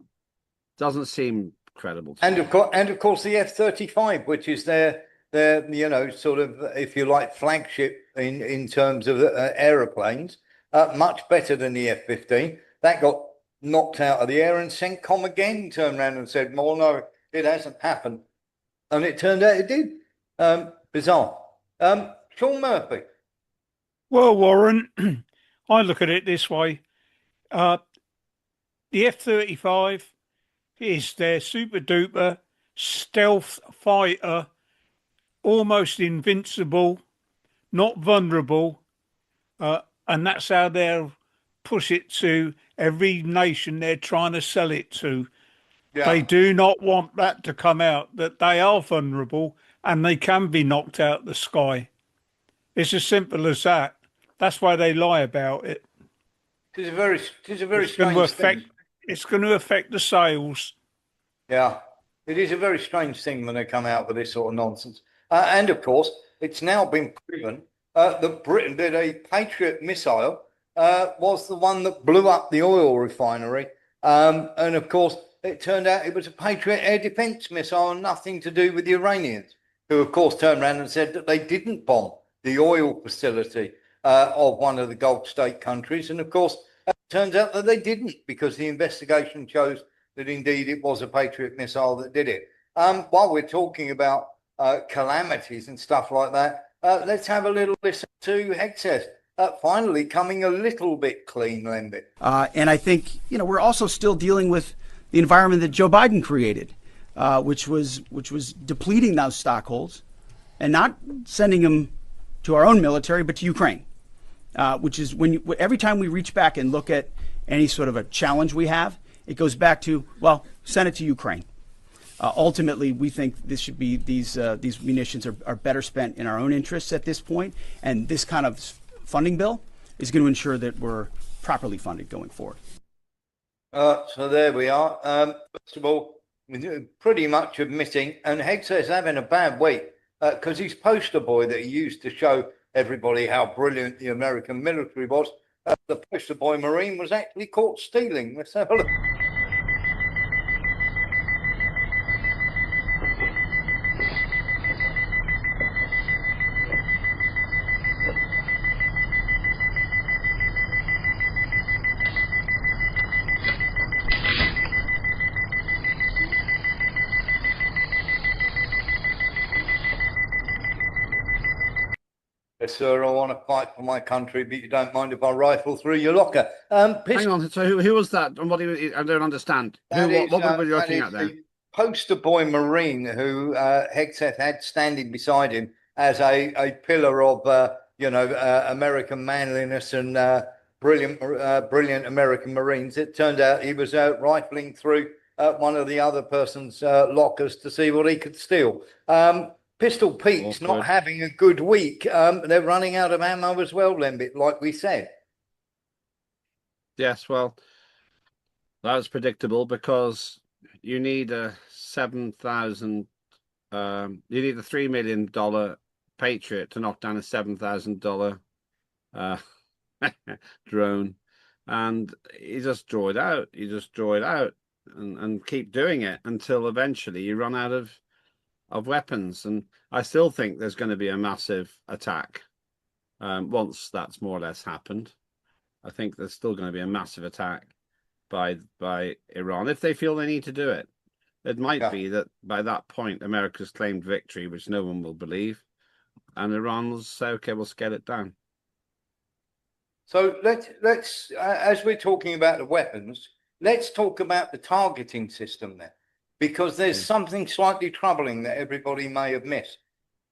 seem credible to me. And of course, the F-35, which is their their, you know, sort of, if you like, flagship in terms of aeroplanes, much better than the F-15. That got knocked out of the air, and CENTCOM again turned around and said, well, no, it hasn't happened. And it turned out it did. Bizarre. Sean Murphy. Well, Warren, I look at it this way. The F-35 is their super duper stealth fighter, almost invincible, not vulnerable, and that's how they'll push it to every nation they're trying to sell it to. Yeah. They do not want that to come out, that they are vulnerable and they can be knocked out the sky. It's as simple as that. That's why they lie about it. It is a very strange thing. It's going to affect the sales. Yeah, it is a very strange thing when they come out with this sort of nonsense. And of course, it's now been proven that Britain did a Patriot missile was the one that blew up the oil refinery. And of course, it turned out it was a Patriot air defense missile and nothing to do with the Iranians, who of course turned around and said that they didn't bomb the oil facility of one of the Gulf state countries. And of course, it turns out that they didn't, because the investigation shows that indeed it was a Patriot missile that did it. While we're talking about calamities and stuff like that, let's have a little listen to Hexes. Finally coming a little bit clean, Lembit. And I think, you know, we're also still dealing with the environment that Joe Biden created, which was depleting those stockholds and not sending them to our own military, but to Ukraine, which is every time we reach back and look at any sort of a challenge we have, it goes back to, well, send it to Ukraine. Ultimately, we think this should be these munitions are better spent in our own interests at this point, and this kind of funding bill is going to ensure that we're properly funded going forward. So there we are. First of all, pretty much admitting, and Hegg says having a bad week because his poster boy that he used to show everybody how brilliant the American military was, the poster boy Marine was actually caught stealing. Let's have a look. Yes, sir, I want to fight for my country, but you don't mind if I rifle through your locker. Hang on, so who was that? And what I don't understand. What were we looking at there? The poster boy Marine who Hegseth had standing beside him as a pillar of, American manliness and brilliant American Marines. It turned out he was rifling through one of the other person's lockers to see what he could steal. Pistol Pete's not having a good week. They're running out of ammo as well, Lembit, like we said. Yes, well, that was predictable because you need a $7,000, you need a $3 million Patriot to knock down a $7,000 drone, and you just draw it out. You just draw it out and keep doing it until eventually you run out of weapons. And I still think there's going to be a massive attack once that's more or less happened. I think there's still going to be a massive attack by Iran if they feel they need to do it. It might be that by that point America's claimed victory, which no one will believe, and Iran will say, okay, we'll scale it down. So let's as we're talking about the weapons, let's talk about the targeting system then, because there's something slightly troubling that everybody may have missed.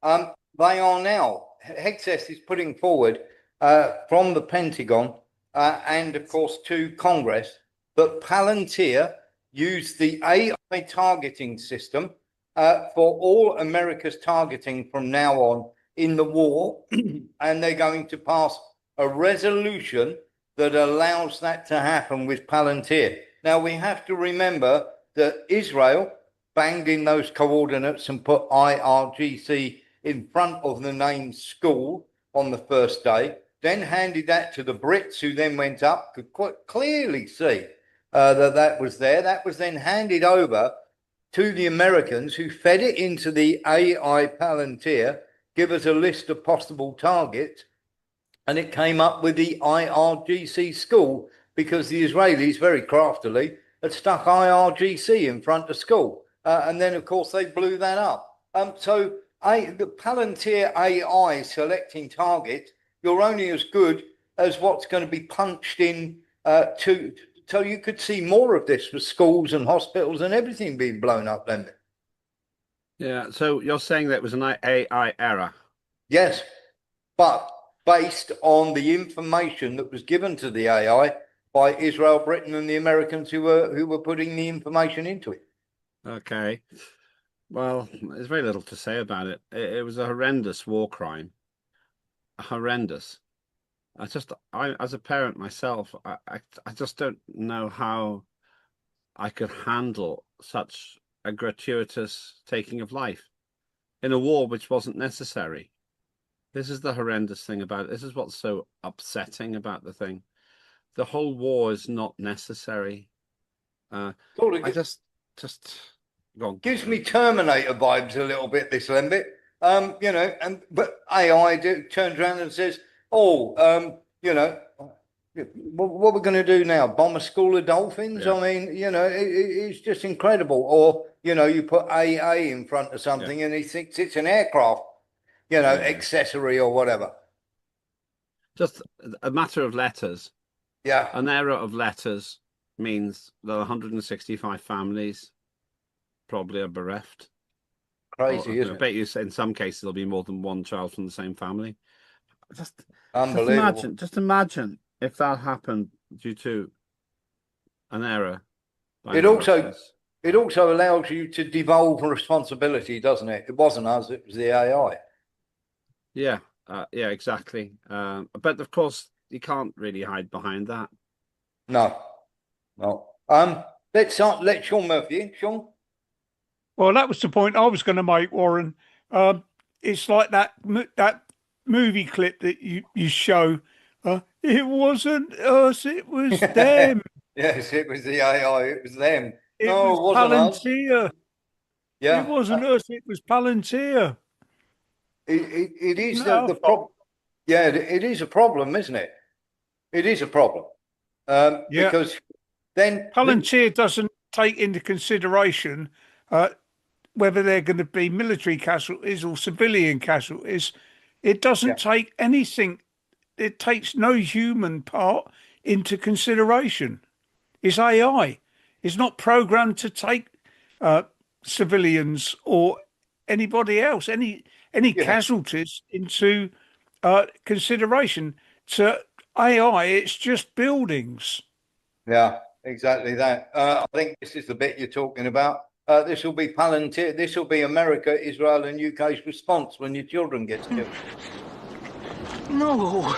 They are now, Hexes is putting forward from the Pentagon and of course to Congress that Palantir use the AI targeting system for all America's targeting from now on in the war, and they're going to pass a resolution that allows that to happen with Palantir. Now we have to remember that Israel banged in those coordinates and put IRGC in front of the name school on the first day, then handed that to the Brits, who then went up, could quite clearly see that was there. That was then handed over to the Americans who fed it into the AI Palantir, give us a list of possible targets, and it came up with the IRGC school because the Israelis very craftily had stuck IRGC in front of school. And then, of course, they blew that up. So the Palantir AI selecting targets, you're only as good as what's going to be punched in so you could see more of this with schools and hospitals and everything being blown up then. Yeah, so you're saying that was an AI error? Yes, but based on the information that was given to the AI by Israel, Britain, and the Americans who were putting the information into it. Okay. Well, there's very little to say about it. It was a horrendous war crime. Horrendous. I as a parent myself, I just don't know how I could handle such a gratuitous taking of life in a war which wasn't necessary. This is the horrendous thing about it. This is what's so upsetting about the thing. The whole war is not necessary. I just go on. Gives me Terminator vibes a little bit, this Lembit. But AI turns around and says, what we're going to do now? Bomb a school of dolphins? Yeah. I mean, it's just incredible. Or, you put AA in front of something and he thinks it's an aircraft, accessory or whatever. Just a matter of letters. Yeah. An error of letters means that 165 families probably are bereft. Crazy, isn't it? I bet you in some cases there'll be more than one child from the same family. Unbelievable. Just imagine if that happened due to an error. It also allows you to devolve responsibility, doesn't it? It wasn't us; it was the AI. Yeah, exactly. But of course, you can't really hide behind that. No. Let's Sean Murphy in. Sean. Well, that was the point I was going to make, Warren. It's like that movie clip that you show. It wasn't us, it was them. Yes, it was the AI, it was them. It was Palantir. Us. Yeah. It wasn't us, it was Palantir. It is the problem. Yeah, it is a problem, isn't it? It is a problem. Because then Palantir doesn't take into consideration whether they're going to be military casualties or civilian casualties. It doesn't take anything. It takes no human part into consideration. It's AI. It's not programmed to take civilians or anybody else, any casualties into consideration. To AI, it's just buildings. Yeah, exactly that. I think this is the bit you're talking about. This will be Palantir. This will be America, Israel, and UK's response when your children get killed. No,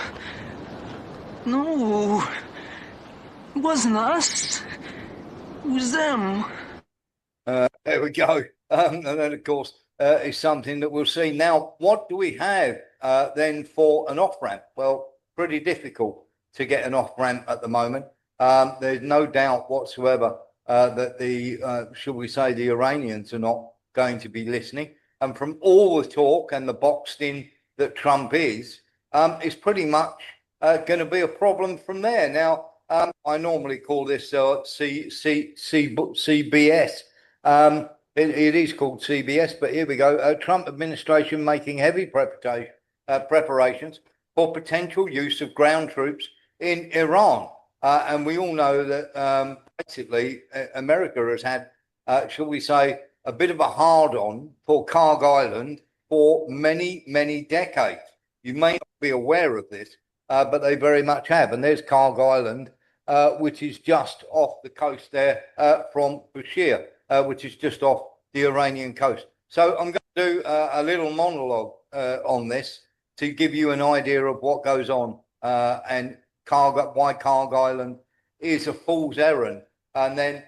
it wasn't us. It was them. There we go. And then, of course, is something that we'll see. Now, what do we have then for an off-ramp? Well, pretty difficult to get an off-ramp at the moment. There's no doubt whatsoever that shall we say, the Iranians are not going to be listening. And from all the talk and the boxed in that Trump is, it's pretty much going to be a problem from there. Now, I normally call this CBS. It is called CBS, but here we go. Trump administration making heavy preparations for potential use of ground troops in Iran. And we all know that basically America has had, shall we say, a bit of a hard-on for Karg Island for many, many decades. You may not be aware of this, but they very much have. And there's Karg Island, which is just off the coast there from Bashir, which is just off the Iranian coast. So I'm going to do a little monologue on this to give you an idea of what goes on and why Karg Island is a fool's errand. And then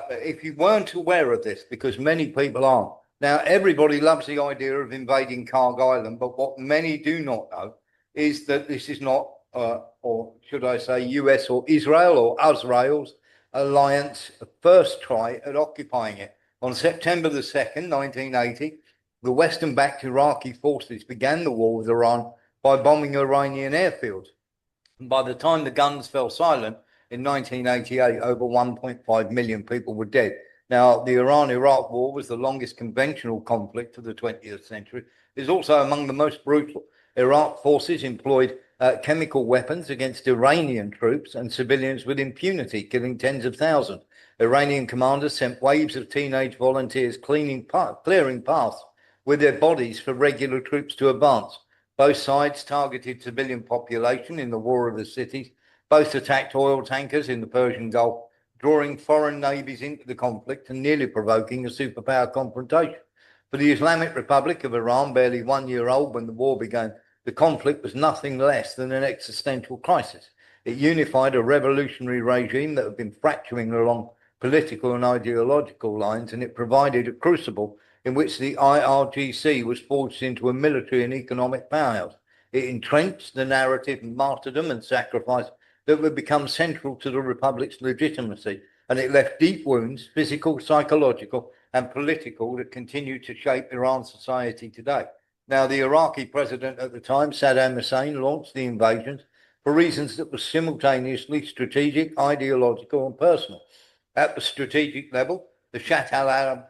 if you weren't aware of this, because many people aren't, now everybody loves the idea of invading Karg Island, but what many do not know is that this is not, or should I say, US or Israel or Israel's alliance first try at occupying it. On September the 2nd, 1980, the Western-backed Iraqi forces began the war with Iran by bombing Iranian airfields. And by the time the guns fell silent in 1988, over 1.5 million people were dead. Now, the Iran-Iraq war was the longest conventional conflict of the 20th century. It is also among the most brutal. Iraq forces employed chemical weapons against Iranian troops and civilians with impunity, killing tens of thousands. Iranian commanders sent waves of teenage volunteers clearing paths with their bodies for regular troops to advance. Both sides targeted civilian population in the War of the Cities. Both attacked oil tankers in the Persian Gulf, drawing foreign navies into the conflict and nearly provoking a superpower confrontation. For the Islamic Republic of Iran, barely 1 year old when the war began, the conflict was nothing less than an existential crisis. It unified a revolutionary regime that had been fracturing along political and ideological lines, and it provided a crucible in which the IRGC was forged into a military and economic powerhouse. It entrenched the narrative of martyrdom and sacrifice that would become central to the Republic's legitimacy, and it left deep wounds, physical, psychological, and political, that continue to shape Iran's society today. Now, the Iraqi president at the time, Saddam Hussein, launched the invasions for reasons that were simultaneously strategic, ideological, and personal. At the strategic level, the Shatt al-Arab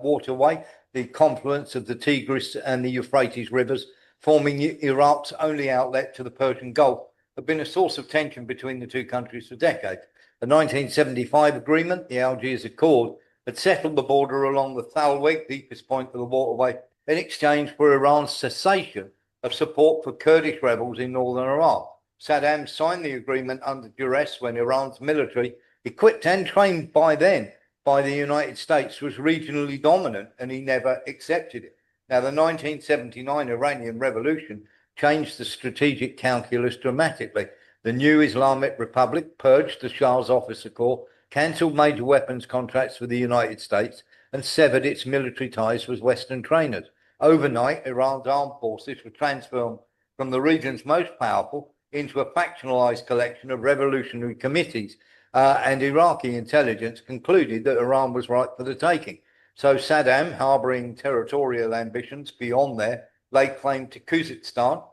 waterway, the confluence of the Tigris and the Euphrates rivers, forming Iraq's only outlet to the Persian Gulf, have been a source of tension between the two countries for decades. The 1975 agreement, the Algiers Accord, had settled the border along the Thalweg, deepest point of the waterway, in exchange for Iran's cessation of support for Kurdish rebels in northern Iraq. Saddam signed the agreement under duress when Iran's military, equipped and trained by then by the United States, was regionally dominant, and he never accepted it. Now, the 1979 Iranian Revolution changed the strategic calculus dramatically. The new Islamic Republic purged the Shah's officer corps, cancelled major weapons contracts with the United States, and severed its military ties with Western trainers. Overnight, Iran's armed forces were transformed from the region's most powerful into a factionalized collection of revolutionary committees, and Iraqi intelligence concluded that Iran was right for the taking. So Saddam, harboring territorial ambitions beyond there, laid claim to Khuzestan,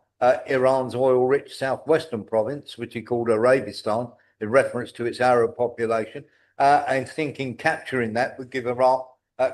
Iran's oil-rich southwestern province, which he called Arabistan, in reference to its Arab population, and thinking capturing that would give Iraq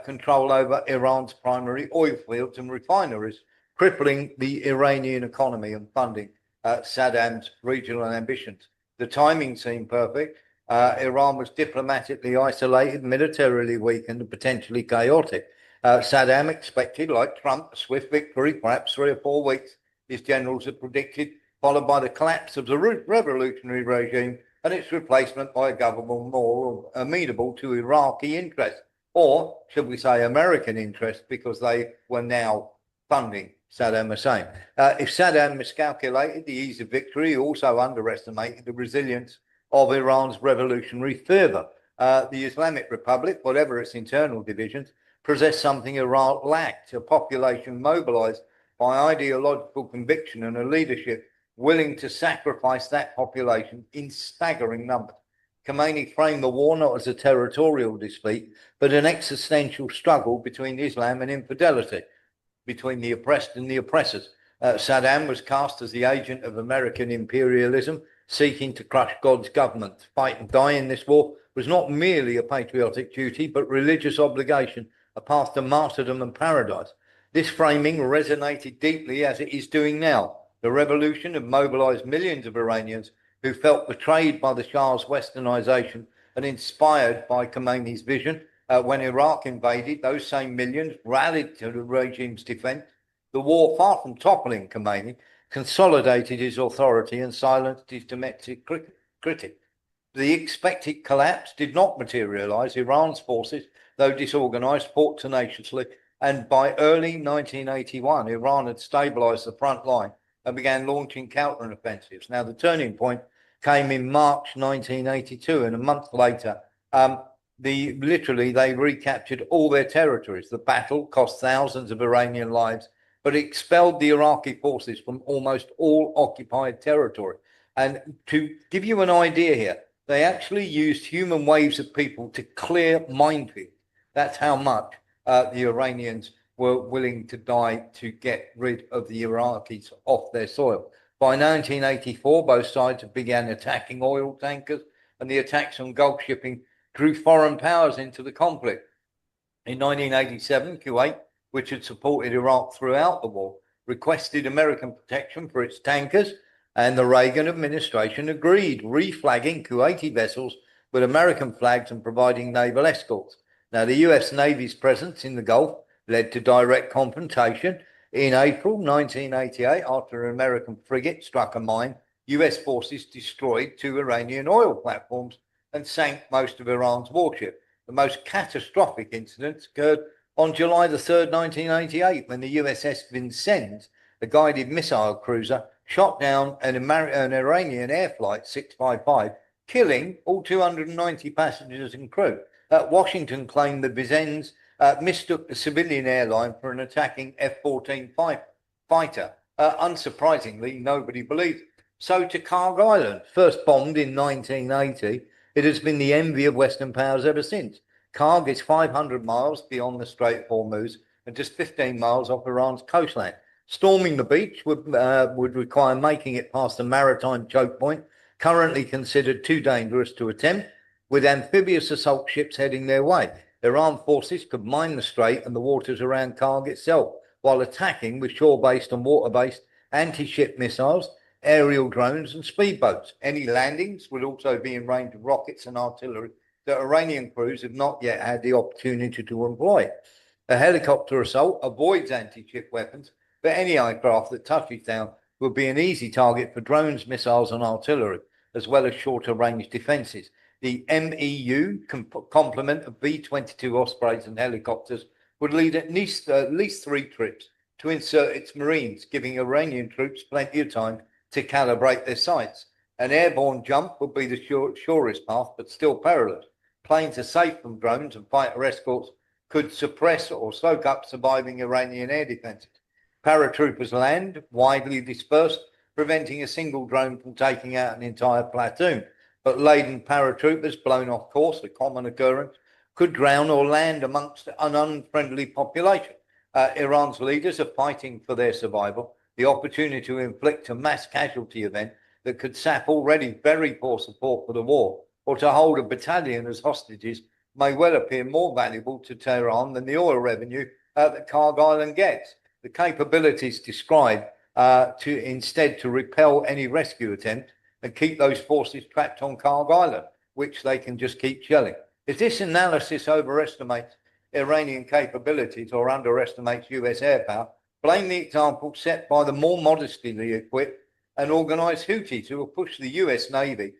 control over Iran's primary oil fields and refineries, crippling the Iranian economy and funding Saddam's regional ambitions. The timing seemed perfect. Iran was diplomatically isolated, militarily weakened, and potentially chaotic. Saddam expected, like Trump, a swift victory, perhaps 3 or 4 weeks, his generals had predicted, followed by the collapse of the revolutionary regime and its replacement by a government more amenable to Iraqi interests, or should we say American interests, because they were now funding Saddam Hussein. If Saddam miscalculated the ease of victory, he also underestimated the resilience of Iran's revolutionary fervor. The Islamic Republic, whatever its internal divisions, possessed something Iran lacked: a population mobilized by ideological conviction and a leadership willing to sacrifice that population in staggering numbers. Khomeini framed the war not as a territorial dispute, but an existential struggle between Islam and infidelity, between the oppressed and the oppressors. Saddam was cast as the agent of American imperialism, seeking to crush God's government. To fight and die in this war was not merely a patriotic duty, but religious obligation, a path to martyrdom and paradise. This framing resonated deeply, as it is doing now. The revolution had mobilized millions of Iranians who felt betrayed by the Shah's westernization and inspired by Khomeini's vision. When Iraq invaded, those same millions rallied to the regime's defense. The war, far from toppling Khomeini, consolidated his authority and silenced his domestic critics. The expected collapse did not materialize. Iran's forces, though disorganized, fought tenaciously, and by early 1981, Iran had stabilized the front line and began launching counteroffensives. Now, the turning point came in March 1982, and a month later, they recaptured all their territories. The battle cost thousands of Iranian lives, but it expelled the Iraqi forces from almost all occupied territory. And to give you an idea here, they actually used human waves of people to clear minefields. That's how much the Iranians were willing to die to get rid of the Iraqis off their soil. By 1984, both sides began attacking oil tankers, and the attacks on Gulf shipping drew foreign powers into the conflict. In 1987, Kuwait, which had supported Iraq throughout the war, requested American protection for its tankers, and the Reagan administration agreed, reflagging Kuwaiti vessels with American flags and providing naval escorts. Now, the US Navy's presence in the Gulf led to direct confrontation. In April 1988, after an American frigate struck a mine, US forces destroyed 2 Iranian oil platforms and sank most of Iran's warships. The most catastrophic incidents occurred on July the 3rd, 1988, when the USS Vincennes, a guided missile cruiser, shot down an Iranian Air Flight 655, killing all 290 passengers and crew. Washington claimed the Vincennes mistook the civilian airline for an attacking F-14 fighter. Unsurprisingly, nobody believed it. So to Karg Island, first bombed in 1980, it has been the envy of Western powers ever since. Karg is 500 miles beyond the Strait of Hormuz and just 15 miles off Iran's coastline. Storming the beach would require making it past a maritime choke point, currently considered too dangerous to attempt, with amphibious assault ships heading their way. Iran forces could mine the strait and the waters around Karg itself, while attacking with shore-based and water-based anti-ship missiles, aerial drones and speedboats. Any landings would also be in range of rockets and artillery that Iranian crews have not yet had the opportunity to employ. A helicopter assault avoids anti-ship weapons, but any aircraft that touches down will be an easy target for drones, missiles and artillery, as well as shorter range defences. The MEU complement of B-22 Ospreys and helicopters would lead at least 3 trips to insert its Marines, giving Iranian troops plenty of time to calibrate their sights. An airborne jump would be the surest path, but still perilous. Planes are safe from drones, and fighter escorts could suppress or soak up surviving Iranian air defences. Paratroopers land, widely dispersed, preventing a single drone from taking out an entire platoon. But laden paratroopers blown off course, a common occurrence, could drown or land amongst an unfriendly population. Iran's leaders are fighting for their survival. The opportunity to inflict a mass casualty event that could sap already very poor support for the war, or to hold a battalion as hostages, may well appear more valuable to Tehran than the oil revenue that Karg Island gets. The capabilities described to repel any rescue attempt and keep those forces trapped on Karg Island, which they can just keep shelling. If this analysis overestimates Iranian capabilities or underestimates US air power, blame the example set by the more modestly equipped and organised Houthis who have pushed the US Navy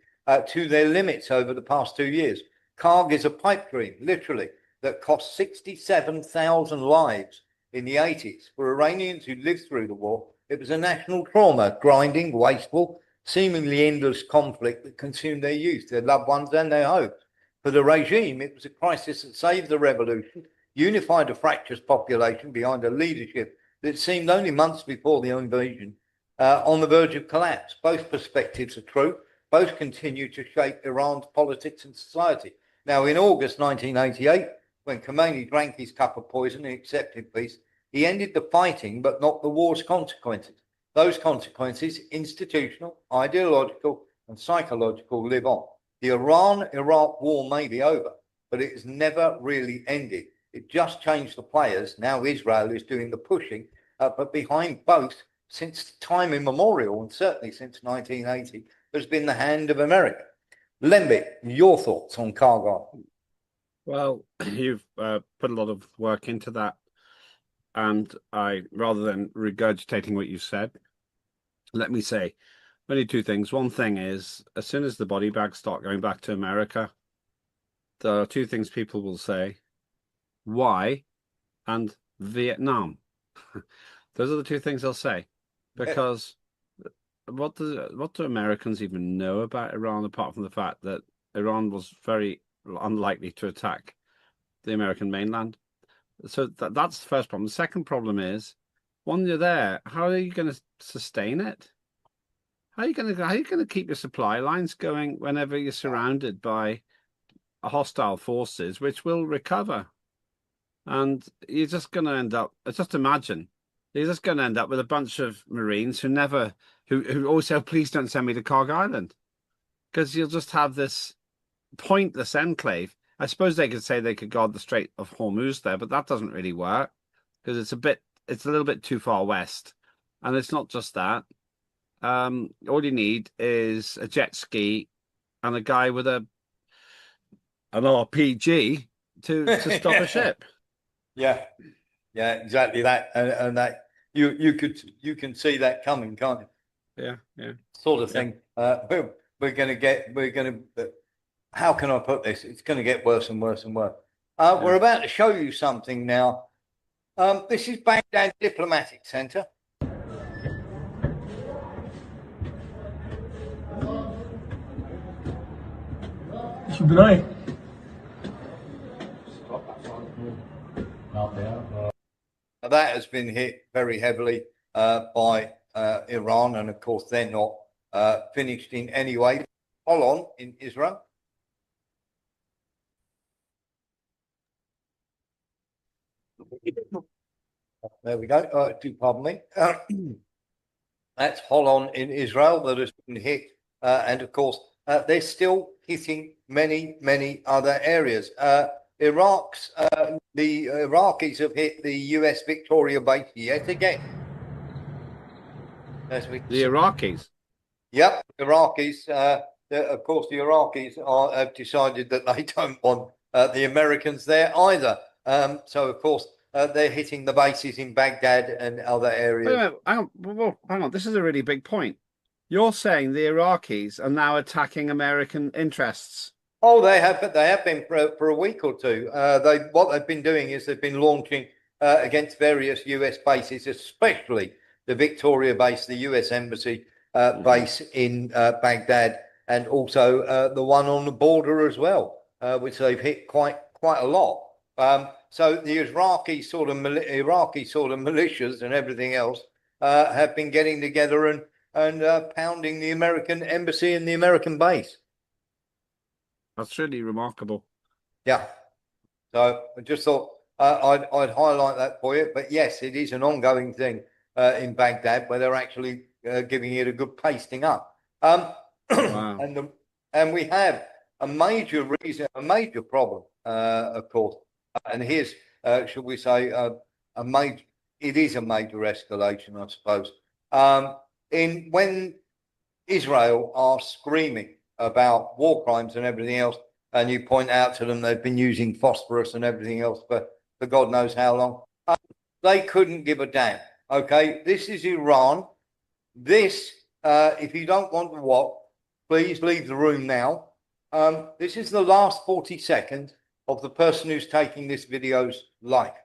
to their limits over the past 2 years. Karg is a pipe dream, literally, that cost 67,000 lives in the 80s. For Iranians who lived through the war, it was a national trauma, grinding, wasteful, seemingly endless conflict that consumed their youth, their loved ones and their hopes. For the regime, it was a crisis that saved the revolution, unified a fractious population behind a leadership that seemed only months before the invasion on the verge of collapse. Both perspectives are true. Both continue to shape Iran's politics and society. Now, in August 1988, when Khomeini drank his cup of poison and accepted peace, he ended the fighting, but not the war's consequences. Those consequences, institutional, ideological, and psychological, live on. The Iran-Iraq war may be over, but it has never really ended. It just changed the players. Now Israel is doing the pushing, but behind both, since time immemorial, and certainly since 1980, has been the hand of America. Lemby, your thoughts on Karg Island? Well, you've put a lot of work into that, and rather than regurgitating what you said, let me say only 2 things. One thing is, as soon as the body bags start going back to America, there are 2 things people will say: why and Vietnam. Those are the 2 things they'll say, because what do Americans even know about Iran, apart from the fact that Iran was very unlikely to attack the American mainland? So that's the first problem. The second problem is, when you're there, how are you going to sustain it? How are you going to keep your supply lines going whenever you're surrounded by hostile forces, which will recover And you're just going to end up, just imagine, you're just going to end up with a bunch of Marines who always say, "Oh, please don't send me to Cog Island," because you'll just have this pointless enclave. I suppose they could say they could guard the Strait of Hormuz there, but that doesn't really work because it's a little bit too far west. And it's not just that. All you need is a jet ski and a guy with an RPG to stop a ship. Yeah, yeah, exactly that, and that you can see that coming, can't you? Yeah. Sort of thing. We're going to. How can I put this? It's going to get worse and worse and worse. We're about to show you something now. This is Baghdad Diplomatic Center. That has been hit very heavily by Iran, and of course they're not finished in any way. Hold on, in Israel. There we go. Do pardon me. That's Holon in Israel that has been hit, and of course they're still hitting many other areas. The Iraqis have hit the U.S. Victoria base yet again. The Iraqis. Yep, Iraqis. Of course, the Iraqis have decided that they don't want the Americans there either. So, of course, they're hitting the bases in Baghdad and other areas. Hang on. This is a really big point. You're saying the Iraqis are now attacking American interests? Oh, they have been for a week or two. What they've been doing is they've been launching against various U.S. bases, especially the Victoria base, the U.S. Embassy base in Baghdad, and also the one on the border as well, which they've hit quite a lot. So the Iraqi sort of militias and everything else have been getting together and pounding the American embassy and the American base. That's really remarkable. Yeah. So I just thought I'd highlight that for you. But yes, it is an ongoing thing in Baghdad where they're actually giving it a good pasting up. Wow. And we have a major problem, of course. And here's, should we say, it is a major escalation, I suppose. When Israel are screaming about war crimes and everything else, and you point out to them they've been using phosphorus and everything else for God knows how long, they couldn't give a damn. Okay, this is Iran. This, if you don't want to watch, please leave the room now. This is the last 40 seconds of the person who's taking this video's life.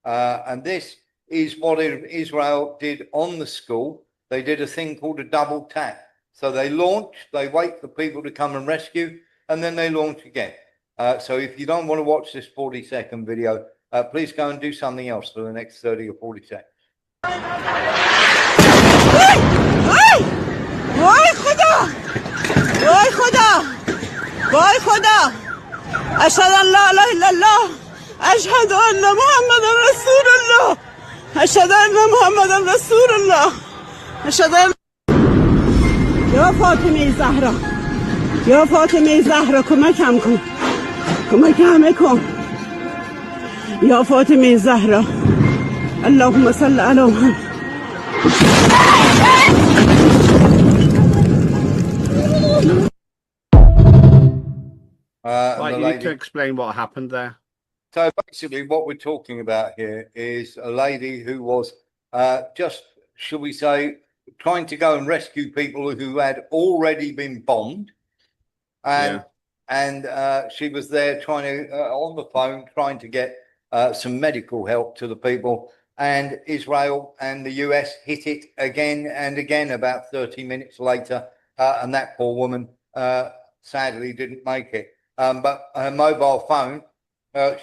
And this is what Israel did on the school. They did a thing called a double tap. So they launch, they wait for people to come and rescue, and then they launch again. So if you don't want to watch this 40-second video, please go and do something else for the next 30 or 40 seconds. أشهد أن لا إله إلا الله أشهد أن محمدا رسول الله أشهد أن محمدا رسول الله أشهد أن يا فاطمه زهرا يا فاطمه زهرا کمکم کن کمکم کن يا فاطمه زهرا اللهم صل على محمد. You need to explain what happened there. So basically what we're talking about here is a lady who was just, shall we say, trying to go and rescue people who had already been bombed. And she was there trying to, on the phone, trying to get some medical help to the people. And Israel and the US hit it again and again about 30 minutes later. And that poor woman sadly didn't make it. But her mobile phone,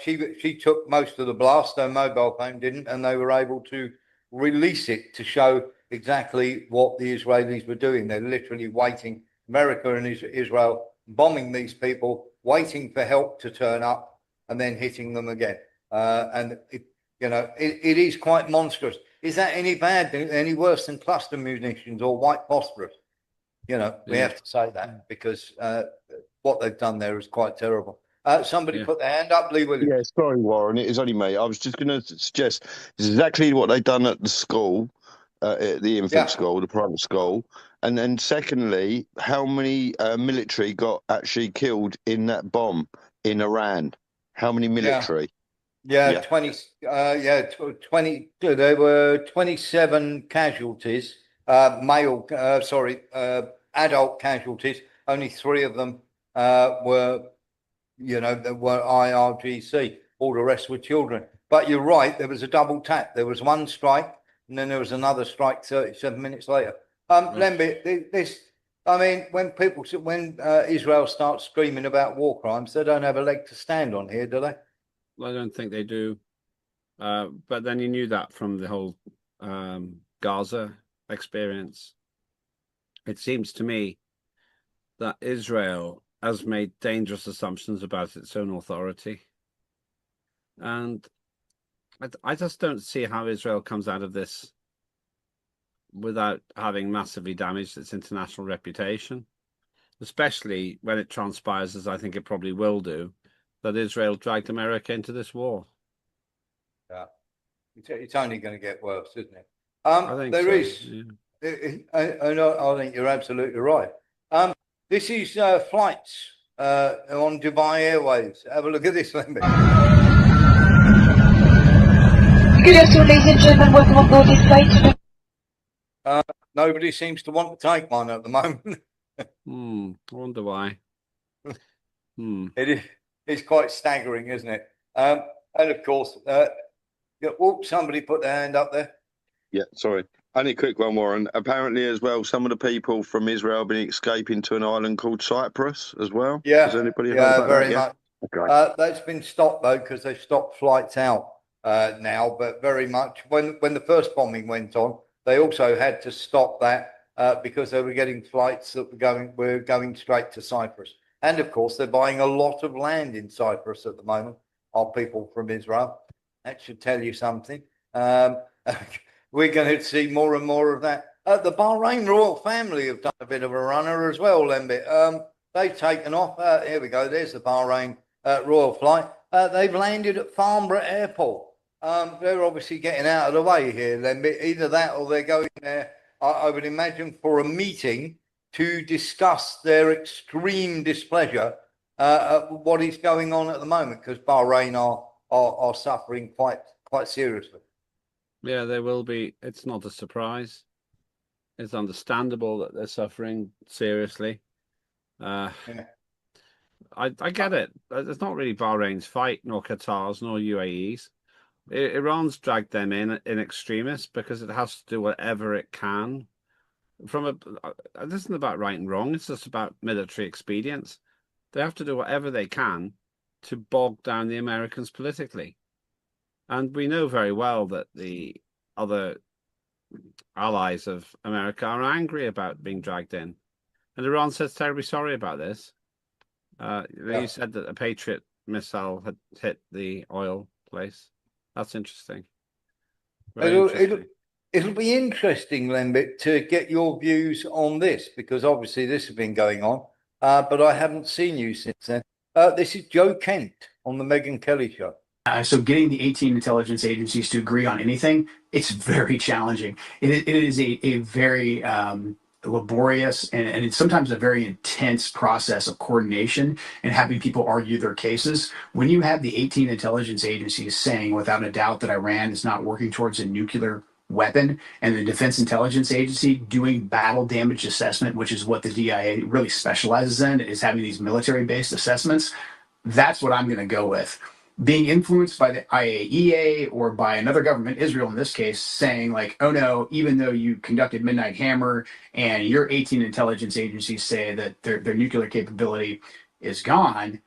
she took most of the blast. Her mobile phone didn't, and they were able to release it to show exactly what the Israelis were doing. They're literally waiting, America and Israel bombing these people, waiting for help to turn up, and then hitting them again. And it is quite monstrous. Is that any bad, any worse than cluster munitions or white phosphorus? We have to say that because what they've done there is quite terrible. Somebody put their hand up, Lee Williams. Yeah, sorry, Warren. It is only me. I was just going to suggest it's exactly what they've done at the school, at the infant school, the private school. And then secondly, how many military got actually killed in that bomb in Iran? How many military? Yeah, 20. 20. There were 27 casualties. Adult casualties. Only 3 of them were IRGC. All the rest were children. But you're right. There was a double tap. There was one strike, and then there was another strike 37 minutes later. Lemby, when Israel starts screaming about war crimes, they don't have a leg to stand on here, do they? I don't think they do. But then you knew that from the whole Gaza experience. It seems to me that Israel has made dangerous assumptions about its own authority. And I just don't see how Israel comes out of this without having massively damaged its international reputation, especially when it transpires, as I think it probably will do, that Israel dragged America into this war. Yeah. It's only going to get worse, isn't it? I think there so, is. yeah. I think you're absolutely right. This is flights on Dubai Airways. Have a look at this, Lemby. Good afternoon, ladies and gentlemen. Welcome on board this flight. Nobody seems to want to take one at the moment. I wonder why. It's quite staggering, isn't it? And of course, somebody put their hand up there. Yeah, sorry. Only a quick one, Warren. Apparently, as well, some of the people from Israel have been escaping to an island called Cyprus as well. Yeah, has anybody heard about very that? much. Okay. That's been stopped though because they've stopped flights out now. But very much when the first bombing went on, they also had to stop that because they were getting flights that were going straight to Cyprus. And of course, they're buying a lot of land in Cyprus at the moment. Are people from Israel? That should tell you something. We're going to see more and more of that. The Bahrain royal family have done a bit of a runner as well, Lembit. They've taken off. Here we go. There's the Bahrain royal flight. They've landed at Farnborough Airport. They're obviously getting out of the way here, Lembit. Either that or they're going there, I would imagine, for a meeting to discuss their extreme displeasure at what is going on at the moment, because Bahrain are suffering quite seriously. Yeah, they will be. It's not a surprise. It's understandable that they're suffering seriously. I get it. It's not really Bahrain's fight, nor Qatar's, nor UAE's. Iran's dragged them in extremis because it has to do whatever it can. This isn't about right and wrong. It's just about military expedience. They have to do whatever they can to bog down the Americans politically. And we know very well that the other allies of America are angry about being dragged in. And Iran says terribly sorry about this. You said that a Patriot missile had hit the oil place. That's interesting. It'll be interesting, Lembit, to get your views on this, because obviously this has been going on, but I haven't seen you since then. This is Joe Kent on the Megyn Kelly Show. So getting the 18 intelligence agencies to agree on anything, it's very challenging. It is a very laborious and it's sometimes a very intense process of coordination and having people argue their cases. When you have the 18 intelligence agencies saying without a doubt that Iran is not working towards a nuclear weapon, and the Defense Intelligence Agency doing battle damage assessment, which is what the DIA really specializes in, is having these military-based assessments, that's what I'm going to go with. Being influenced by the IAEA or by another government, Israel in this case, saying like, oh no, even though you conducted Midnight Hammer and your 18 intelligence agencies say that their nuclear capability is gone,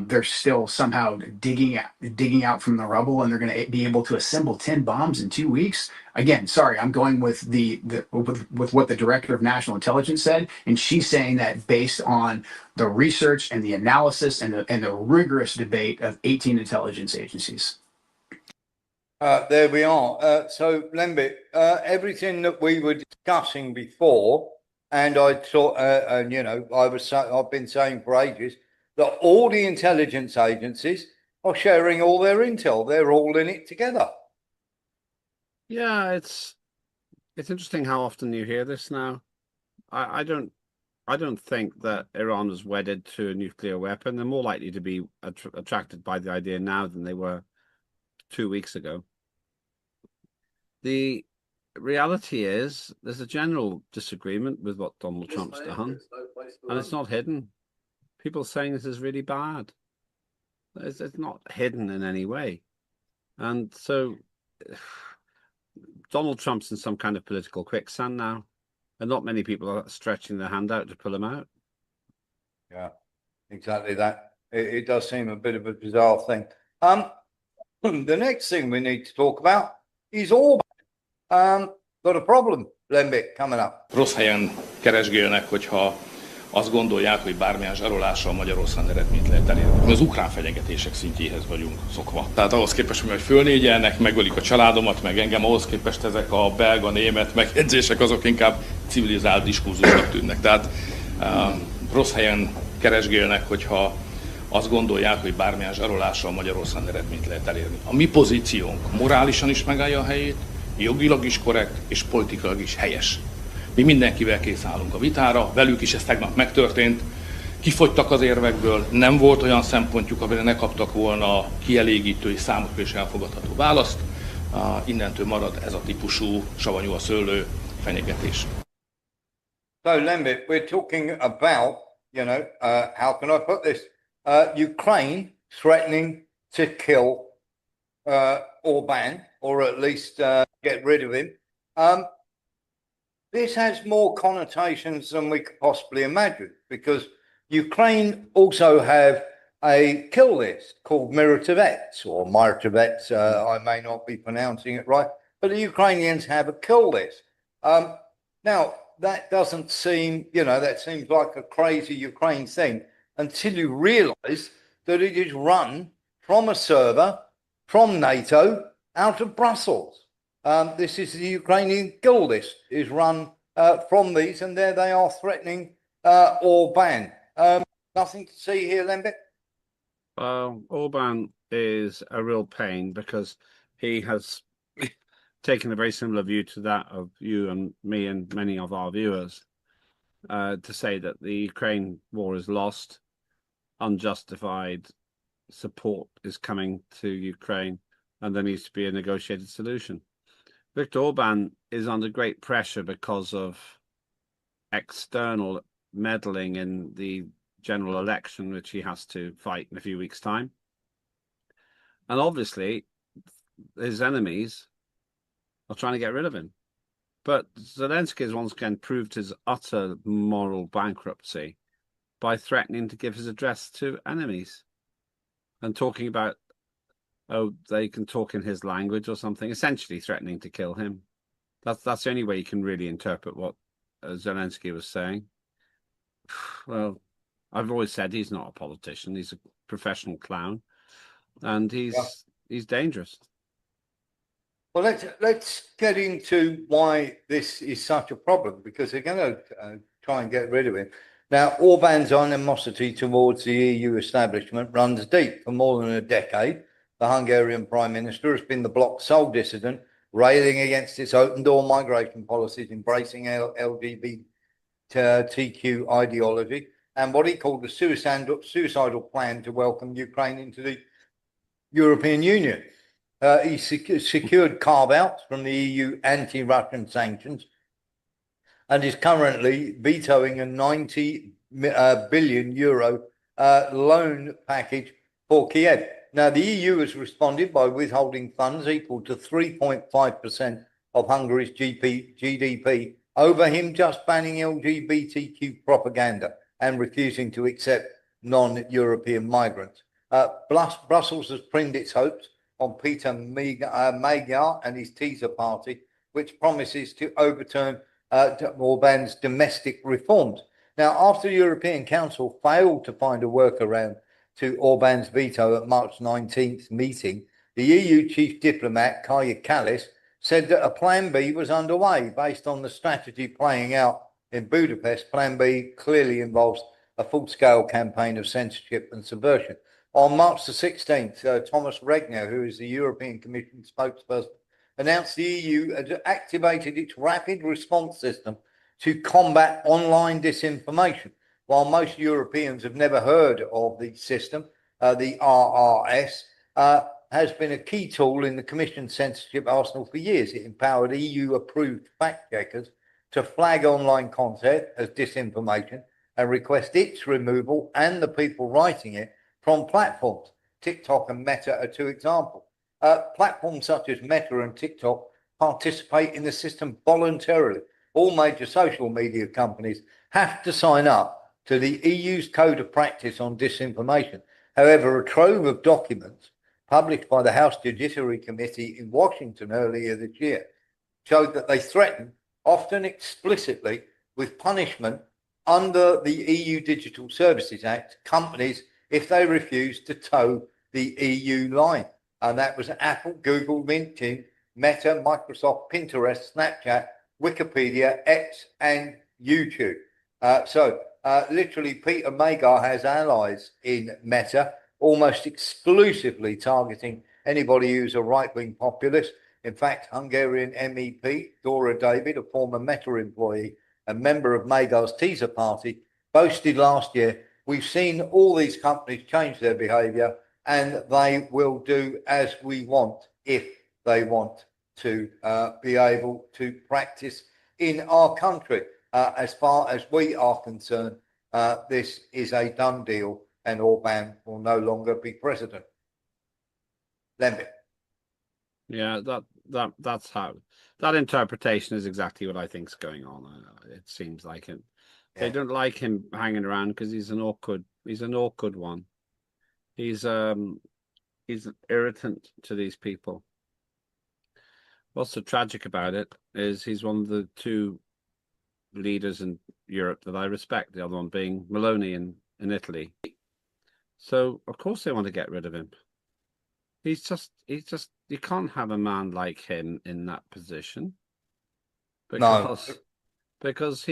they're still somehow digging out from the rubble, and they're going to be able to assemble 10 bombs in 2 weeks. Again, sorry, I'm going with with what the director of national intelligence said, and she's saying that based on the research and the analysis and the rigorous debate of 18 intelligence agencies. There we are. So, Lembit, everything that we were discussing before, and I thought, and I've been saying for ages that all the intelligence agencies are sharing all their intel. They're all in it together. Yeah, it's interesting how often you hear this now. I don't think that Iran is wedded to a nuclear weapon. They're more likely to be attracted by the idea now than they were 2 weeks ago. The reality is there's a general disagreement with what Donald Trump's done, and it's not hidden. People saying this is really bad. It's not hidden in any way. And so Donald Trump's in some kind of political quicksand now, and not many people are stretching their hand out to pull him out. Yeah, exactly that. It does seem a bit of a bizarre thing. The next thing we need to talk about is Orban. Got a problem, Lembit, coming up. Rossz helyen keresgélnek, hogyha azt gondolják, hogy bármilyen zsarolással Magyarországon eredményt lehet elérni. Mi az ukrán fenyegetések szintjéhez vagyunk szokva. Tehát ahhoz képest, hogy fölnégyelnek, megölik a családomat, meg engem, ahhoz képest ezek a belga-német megjegyzések azok inkább civilizált diskurzusnak tűnnek. Tehát rossz helyen keresgélnek, hogyha azt gondolják, hogy bármilyen zsarolással Magyarországon eredményt lehet elérni. A mi pozíciónk morálisan is megállja a helyét, jogilag is korrekt, és politikailag is helyes. Mi mindenkivel kész állunk a vitára, velük is ez tegnap megtörtént, kifogytak az érvekből, nem volt olyan szempontjuk, amire ne kaptak volna kielégítő és számukra is elfogadható választ. Innentől marad ez a típusú savanyú a szőlő fenyegetés. So, Lembit, we're talking about, how can I put this? Ukraine threatening to kill Orban, or at least get rid of him. This has more connotations than we could possibly imagine, because Ukraine also have a kill list called Mirotovets, or Mirotovets, I may not be pronouncing it right, but the Ukrainians have a kill list. Now, that doesn't seem, that seems like a crazy Ukraine thing until you realize that it is run from a server from NATO out of Brussels. This is the Ukrainian kill list is run from these, and there they are threatening Orban. Nothing to see here, Lembit? Orban is a real pain because he has taken a very similar view to that of you and me and many of our viewers, to say that the Ukraine war is lost, unjustified support is coming to Ukraine, and there needs to be a negotiated solution. Viktor Orban is under great pressure because of external meddling in the general election, which he has to fight in a few weeks' time. And obviously, his enemies are trying to get rid of him. But Zelensky has once again proved his utter moral bankruptcy by threatening to give his address to enemies and talking about, oh, they can talk in his language or something, essentially threatening to kill him. That's the only way you can really interpret what Zelensky was saying. Well, I've always said he's not a politician. He's a professional clown, and he's dangerous. Well, let's get into why this is such a problem, because they're going to try and get rid of him. Now, Orban's animosity towards the EU establishment runs deep. For more than a decade, the Hungarian Prime Minister has been the bloc's sole dissident, railing against its open-door migration policies, embracing LGBTQ ideology, and what he called the suicidal plan to welcome Ukraine into the European Union. He secured carve-outs from the EU anti-Russian sanctions and is currently vetoing a 90 billion euro loan package for Kiev. Now, the EU has responded by withholding funds equal to 3.5% of Hungary's GDP over him just banning LGBTQ propaganda and refusing to accept non-European migrants. Brussels has pinned its hopes on Peter Magyar and his teaser party, which promises to overturn Orban's domestic reforms. Now, after the European Council failed to find a workaround to Orban's veto at March 19th meeting, the EU chief diplomat, Kaja Kallas, said that a Plan B was underway based on the strategy playing out in Budapest. Plan B clearly involves a full-scale campaign of censorship and subversion. On March the 16th, Thomas Regner, who is the European Commission spokesperson, announced the EU had activated its rapid response system to combat online disinformation. While most Europeans have never heard of the system, the RRS has been a key tool in the Commission's censorship arsenal for years. It empowered EU-approved fact-checkers to flag online content as disinformation and request its removal and the people writing it from platforms. TikTok and Meta are two examples. Platforms such as Meta and TikTok participate in the system voluntarily. All major social media companies have to sign up to the EU's Code of Practice on Disinformation. However, a trove of documents published by the House Judiciary Committee in Washington earlier this year showed that they threaten, often explicitly, with punishment under the EU Digital Services Act, companies if they refuse to toe the EU line. And that was Apple, Google, LinkedIn, Meta, Microsoft, Pinterest, Snapchat, Wikipedia, X, and YouTube. Literally, Peter Magyar has allies in Meta, almost exclusively targeting anybody who's a right-wing populist. In fact, Hungarian MEP Dora David, a former Meta employee and member of Magyar's teaser party, boasted last year, "We've seen all these companies change their behavior and they will do as we want if they want to be able to practice in our country." As far as we are concerned, this is a done deal and Orban will no longer be president. Lembit. Yeah, that's how that interpretation is exactly what I think is going on. It seems like it. Yeah. They don't like him hanging around because he's an awkward one. He's an irritant to these people. What's so tragic about it is he's one of the two leaders in Europe that I respect, the other one being Meloni in Italy. So of course they want to get rid of him. He's just you can't have a man like him in that position because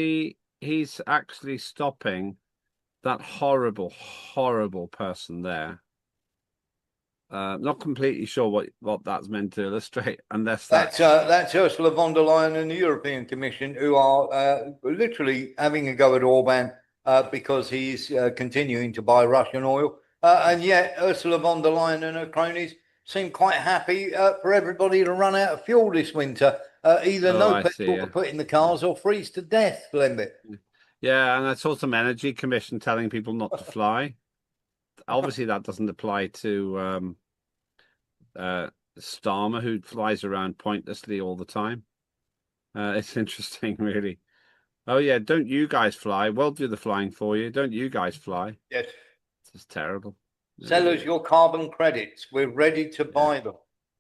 he's actually stopping that horrible person there. Not completely sure what that's meant to illustrate, unless that's Ursula von der Leyen and the European Commission, who are literally having a go at Orban because he's continuing to buy Russian oil, and yet Ursula von der Leyen and her cronies seem quite happy for everybody to run out of fuel this winter, either no petrol to put in the cars or freeze to death. Lembit. Yeah, and I saw some energy commission telling people not to fly. Obviously, that doesn't apply to Starmer, who flies around pointlessly all the time. It's interesting, really. Oh, yeah, don't you guys fly? We'll do the flying for you. Don't you guys fly? Yes. This is terrible. Sell us your carbon credits. We're ready to buy them.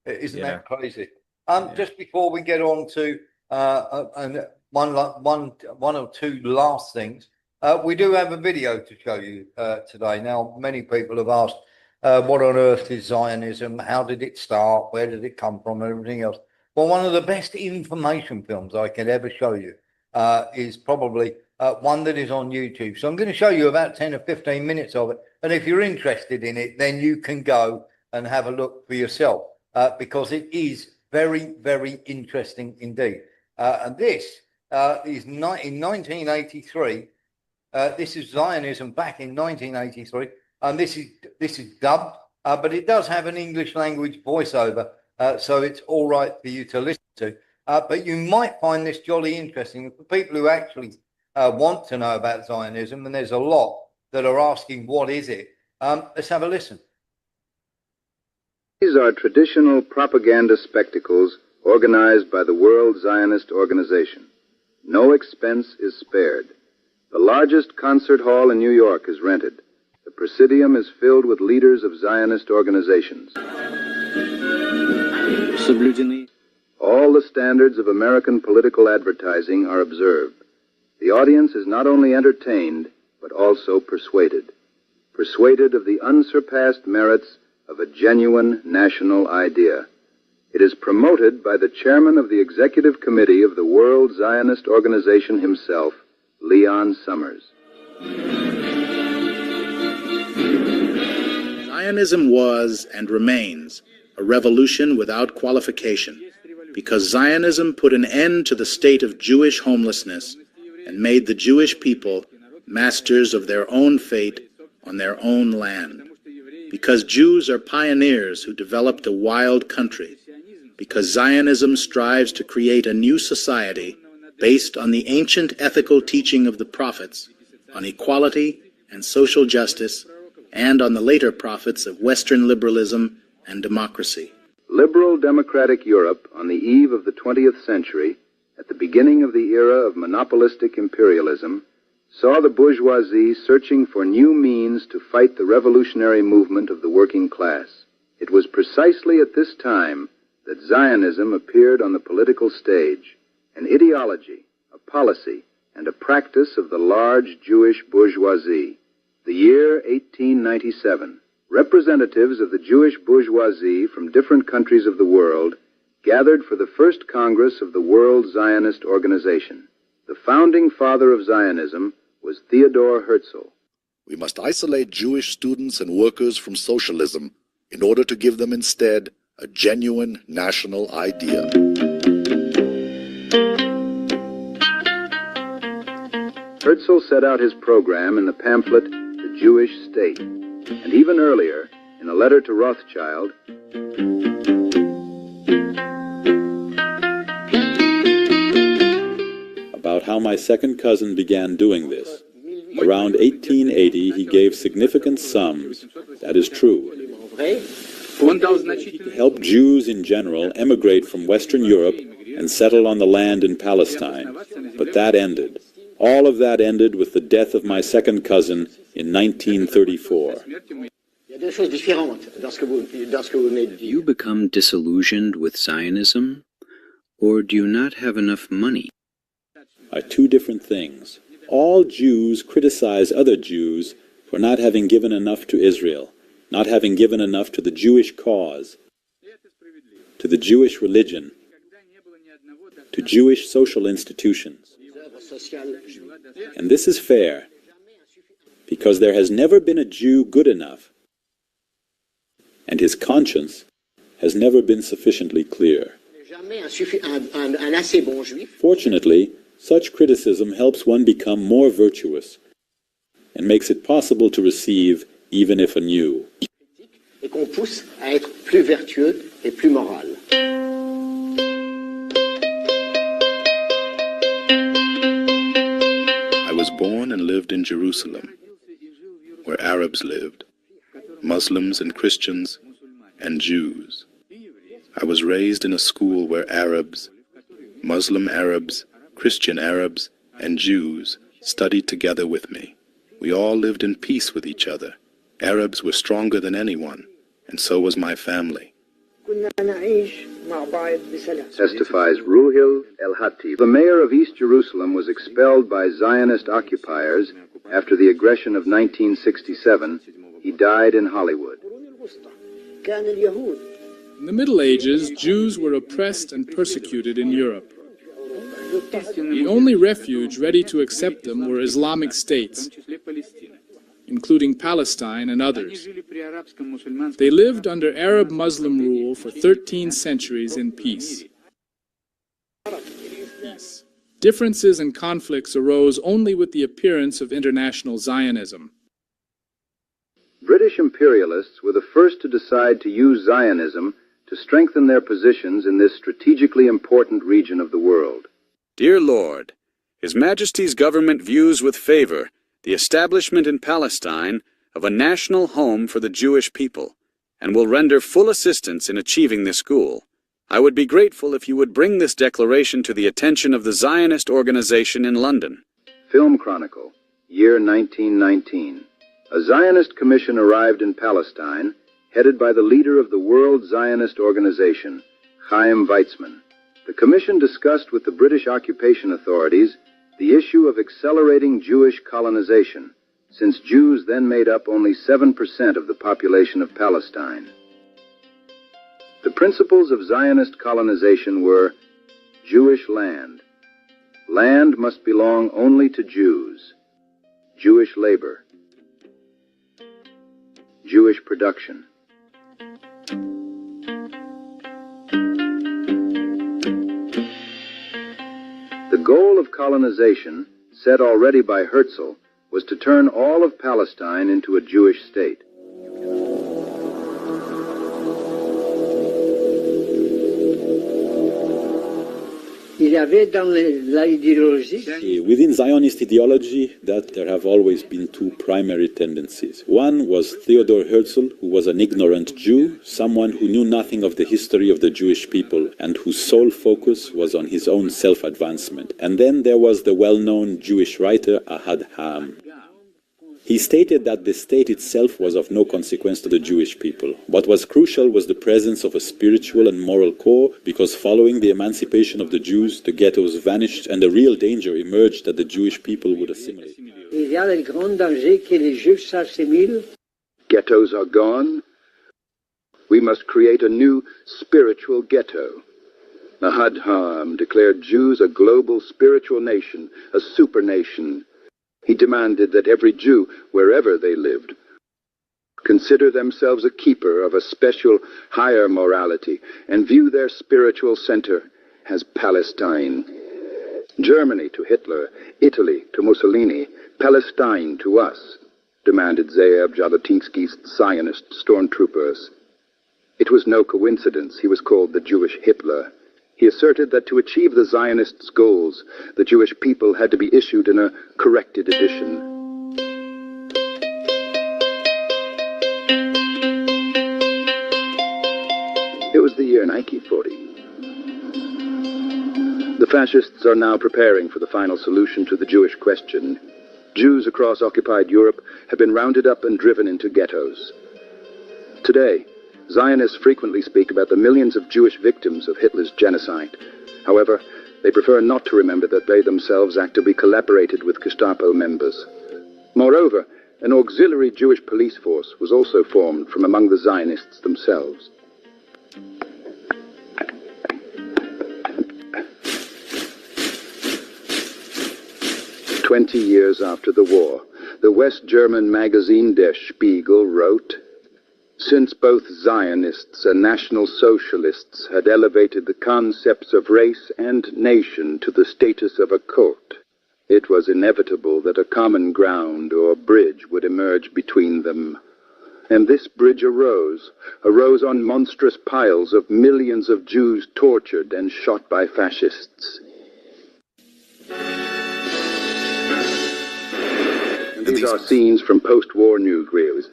Isn't that crazy? Just before we get on to one or two last things, we do have a video to show you today. Now, many people have asked, what on earth is Zionism? How did it start? Where did it come from? And everything else. Well, one of the best information films I could ever show you is probably one that is on YouTube. So I'm going to show you about 10 or 15 minutes of it. And if you're interested in it, then you can go and have a look for yourself because it is very, very interesting indeed. And this is in 1983. This is Zionism back in 1983, and this is dubbed, but it does have an English language voiceover, so it's all right for you to listen to. But you might find this jolly interesting for people who actually want to know about Zionism, and there's a lot that are asking, what is it? Let's have a listen. These are traditional propaganda spectacles organized by the World Zionist Organization. No expense is spared. The largest concert hall in New York is rented. The Presidium is filled with leaders of Zionist organizations. All the standards of American political advertising are observed. The audience is not only entertained, but also persuaded. Persuaded of the unsurpassed merits of a genuine national idea. It is promoted by the chairman of the executive committee of the World Zionist Organization himself, Leon Summers. Zionism was and remains a revolution without qualification, because Zionism put an end to the state of Jewish homelessness and made the Jewish people masters of their own fate on their own land. Because Jews are pioneers who developed a wild country. Because Zionism strives to create a new society based on the ancient ethical teaching of the prophets, on equality and social justice, and on the later prophets of Western liberalism and democracy. Liberal democratic Europe on the eve of the 20th century, at the beginning of the era of monopolistic imperialism, saw the bourgeoisie searching for new means to fight the revolutionary movement of the working class. It was precisely at this time that Zionism appeared on the political stage, an ideology, a policy, and a practice of the large Jewish bourgeoisie. The year 1897, representatives of the Jewish bourgeoisie from different countries of the world gathered for the first Congress of the World Zionist Organization. The founding father of Zionism was Theodor Herzl. We must isolate Jewish students and workers from socialism in order to give them instead a genuine national idea. Herzl set out his program in the pamphlet, The Jewish State, and even earlier, in a letter to Rothschild, about how my second cousin began doing this. Around 1880, he gave significant sums. That is true. He helped Jews in general emigrate from Western Europe and settle on the land in Palestine. But that ended. All of that ended with the death of my second cousin in 1934. Do you become disillusioned with Zionism, or do you not have enough money? Are two different things. All Jews criticize other Jews for not having given enough to Israel, not having given enough to the Jewish cause, to the Jewish religion, to Jewish social institutions. And this is fair, because there has never been a Jew good enough, and his conscience has never been sufficiently clear. Fortunately, such criticism helps one become more virtuous and makes it possible to receive even if anew. I was born and lived in Jerusalem, where Arabs lived, Muslims and Christians, and Jews. I was raised in a school where Arabs, Muslim Arabs, Christian Arabs, and Jews studied together with me. We all lived in peace with each other. Arabs were stronger than anyone, and so was my family. Testifies Ruhil El-Hatti. The mayor of East Jerusalem was expelled by Zionist occupiers after the aggression of 1967. He died in Hollywood. In the Middle Ages, Jews were oppressed and persecuted in Europe. The only refuge ready to accept them were Islamic states, including Palestine and others. They lived under Arab-Muslim rule for 13 centuries in peace. Differences and conflicts arose only with the appearance of international Zionism. British imperialists were the first to decide to use Zionism to strengthen their positions in this strategically important region of the world. Dear Lord, His Majesty's government views with favor the establishment in Palestine of a national home for the Jewish people, and will render full assistance in achieving this goal. I would be grateful if you would bring this declaration to the attention of the Zionist organization in London. Film Chronicle, year 1919. A Zionist commission arrived in Palestine, headed by the leader of the World Zionist Organization, Chaim Weizmann. The commission discussed with the British occupation authorities the issue of accelerating Jewish colonization, since Jews then made up only 7% of the population of Palestine. The principles of Zionist colonization were Jewish land. Land must belong only to Jews. Jewish labor. Jewish production. The goal of colonization, set already by Herzl, was to turn all of Palestine into a Jewish state. Within Zionist ideology, that there have always been two primary tendencies. One was Theodor Herzl, who was an ignorant Jew, someone who knew nothing of the history of the Jewish people and whose sole focus was on his own self-advancement. And then there was the well-known Jewish writer Ahad Ha'am. He stated that the state itself was of no consequence to the Jewish people. What was crucial was the presence of a spiritual and moral core, because following the emancipation of the Jews, the ghettos vanished and a real danger emerged that the Jewish people would assimilate. Ghettos are gone. We must create a new spiritual ghetto. Ahad Ha'am declared Jews a global spiritual nation, a supernation. He demanded that every Jew, wherever they lived, consider themselves a keeper of a special higher morality and view their spiritual center as Palestine. Germany to Hitler, Italy to Mussolini, Palestine to us, demanded Ze'ev Jabotinsky's Zionist stormtroopers. It was no coincidence he was called the Jewish Hitler. He asserted that to achieve the Zionists' goals, the Jewish people had to be issued in a corrected edition. It was the year 1940. The fascists are now preparing for the final solution to the Jewish question. Jews across occupied Europe have been rounded up and driven into ghettos. Today, Zionists frequently speak about the millions of Jewish victims of Hitler's genocide. However, they prefer not to remember that they themselves actively collaborated with Gestapo members. Moreover, an auxiliary Jewish police force was also formed from among the Zionists themselves. "20 years after the war, the West German magazine Der Spiegel wrote, "Since both Zionists and National Socialists had elevated the concepts of race and nation to the status of a cult, it was inevitable that a common ground or bridge would emerge between them. And this bridge arose on monstrous piles of millions of Jews tortured and shot by fascists." These are scenes from post-war newsreels.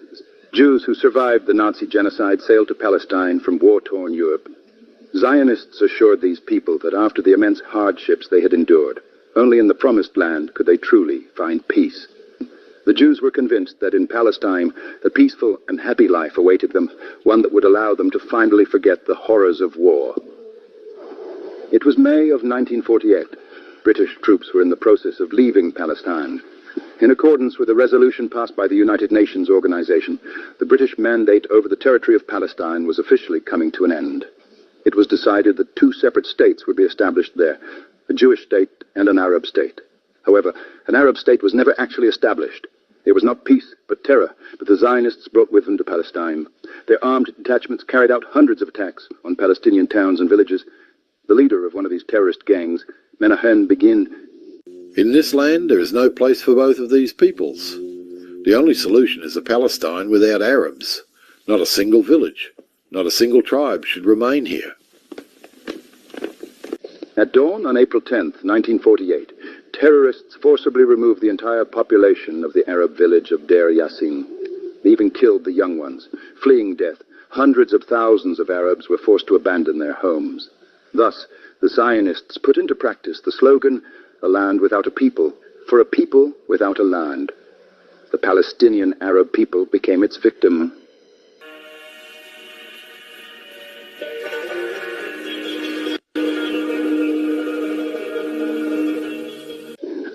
Jews who survived the Nazi genocide sailed to Palestine from war-torn Europe. Zionists assured these people that after the immense hardships they had endured, only in the Promised Land could they truly find peace. The Jews were convinced that in Palestine, a peaceful and happy life awaited them, one that would allow them to finally forget the horrors of war. It was May of 1948. British troops were in the process of leaving Palestine. In accordance with a resolution passed by the United Nations organization, the British mandate over the territory of Palestine was officially coming to an end. It was decided that two separate states would be established there, a Jewish state and an Arab state. However, an Arab state was never actually established. There was not peace, but terror, that the Zionists brought with them to Palestine. Their armed detachments carried out hundreds of attacks on Palestinian towns and villages. The leader of one of these terrorist gangs, Menahem Begin, "In this land, there is no place for both of these peoples. The only solution is a Palestine without Arabs. Not a single village, not a single tribe should remain here." At dawn on April 10th, 1948, terrorists forcibly removed the entire population of the Arab village of Deir Yassin. They even killed the young ones. Fleeing death, hundreds of thousands of Arabs were forced to abandon their homes. Thus, the Zionists put into practice the slogan, "A land without a people, for a people without a land." The Palestinian Arab people became its victim.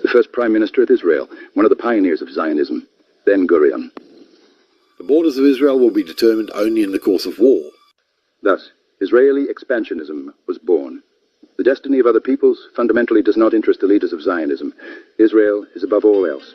The first Prime Minister of Israel, one of the pioneers of Zionism, Ben-Gurion. "The borders of Israel will be determined only in the course of war." Thus, Israeli expansionism was born. The destiny of other peoples fundamentally does not interest the leaders of Zionism. Israel is above all else.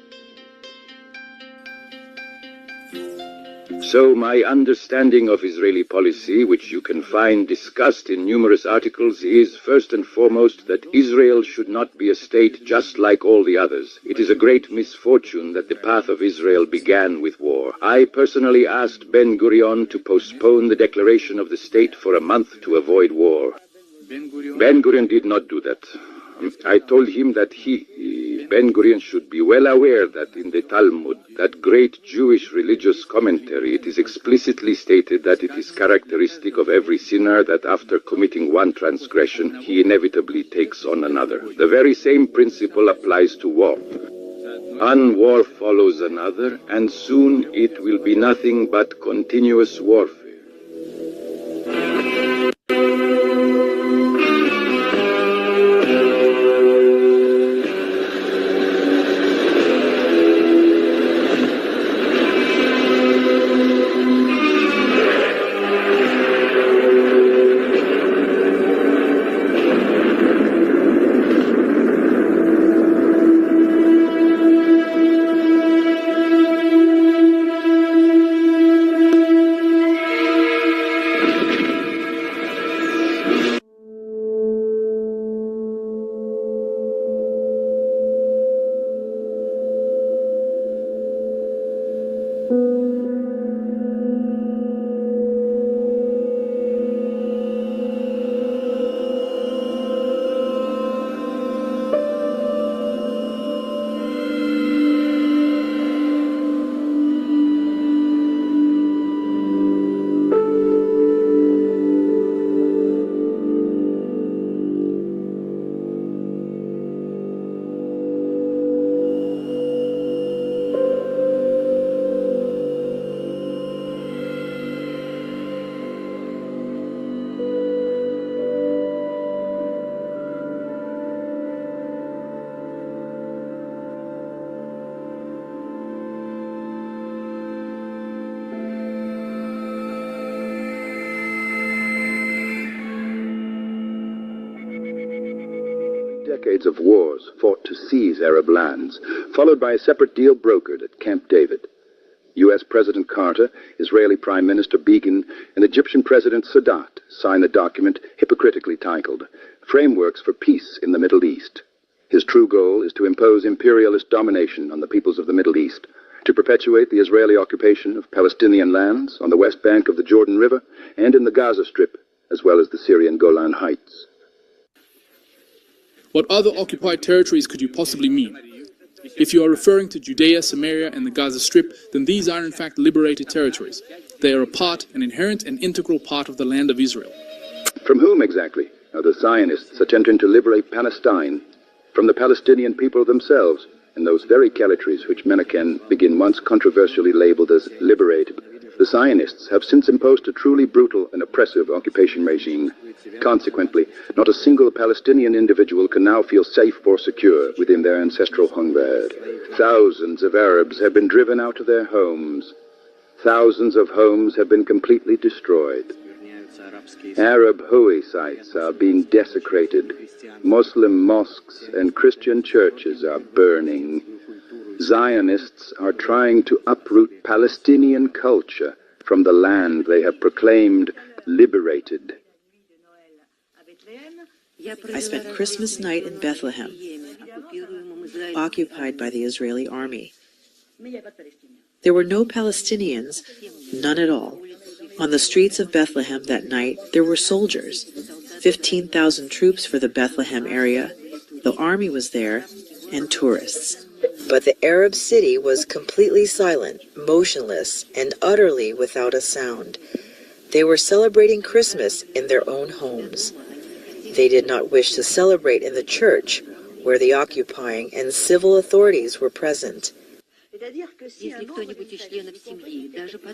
So my understanding of Israeli policy, which you can find discussed in numerous articles, is first and foremost that Israel should not be a state just like all the others. It is a great misfortune that the path of Israel began with war. I personally asked Ben-Gurion to postpone the declaration of the state for a month to avoid war. Ben-Gurion did not do that. I told him that Ben-Gurion should be well aware that in the Talmud, that great Jewish religious commentary, it is explicitly stated that it is characteristic of every sinner that after committing one transgression, he inevitably takes on another. The very same principle applies to war. One war follows another, and soon it will be nothing but continuous warfare. Decades of wars fought to seize Arab lands, followed by a separate deal brokered at Camp David. U.S. President Carter, Israeli Prime Minister Begin, and Egyptian President Sadat signed the document hypocritically titled Frameworks for Peace in the Middle East. His true goal is to impose imperialist domination on the peoples of the Middle East, to perpetuate the Israeli occupation of Palestinian lands on the west bank of the Jordan River and in the Gaza Strip, as well as the Syrian Golan Heights. What other occupied territories could you possibly mean? If you are referring to Judea, Samaria, and the Gaza Strip, then these are in fact liberated territories. They are an inherent and integral part of the land of Israel. From whom exactly are the Zionists attempting to liberate Palestine? From the Palestinian people themselves, and those very territories which Menachem Begin once controversially labeled as liberated. The Zionists have since imposed a truly brutal and oppressive occupation regime. Consequently, not a single Palestinian individual can now feel safe or secure within their ancestral homeland. Thousands of Arabs have been driven out of their homes. Thousands of homes have been completely destroyed. Arab holy sites are being desecrated. Muslim mosques and Christian churches are burning. Zionists are trying to uproot Palestinian culture from the land they have proclaimed liberated. I spent Christmas night in Bethlehem, occupied by the Israeli army. There were no Palestinians, none at all. On the streets of Bethlehem that night, there were soldiers, 15,000 troops for the Bethlehem area. The army was there, and tourists. But the Arab city was completely silent, motionless, and utterly without a sound. They were celebrating Christmas in their own homes. They did not wish to celebrate in the church, where the occupying and civil authorities were present.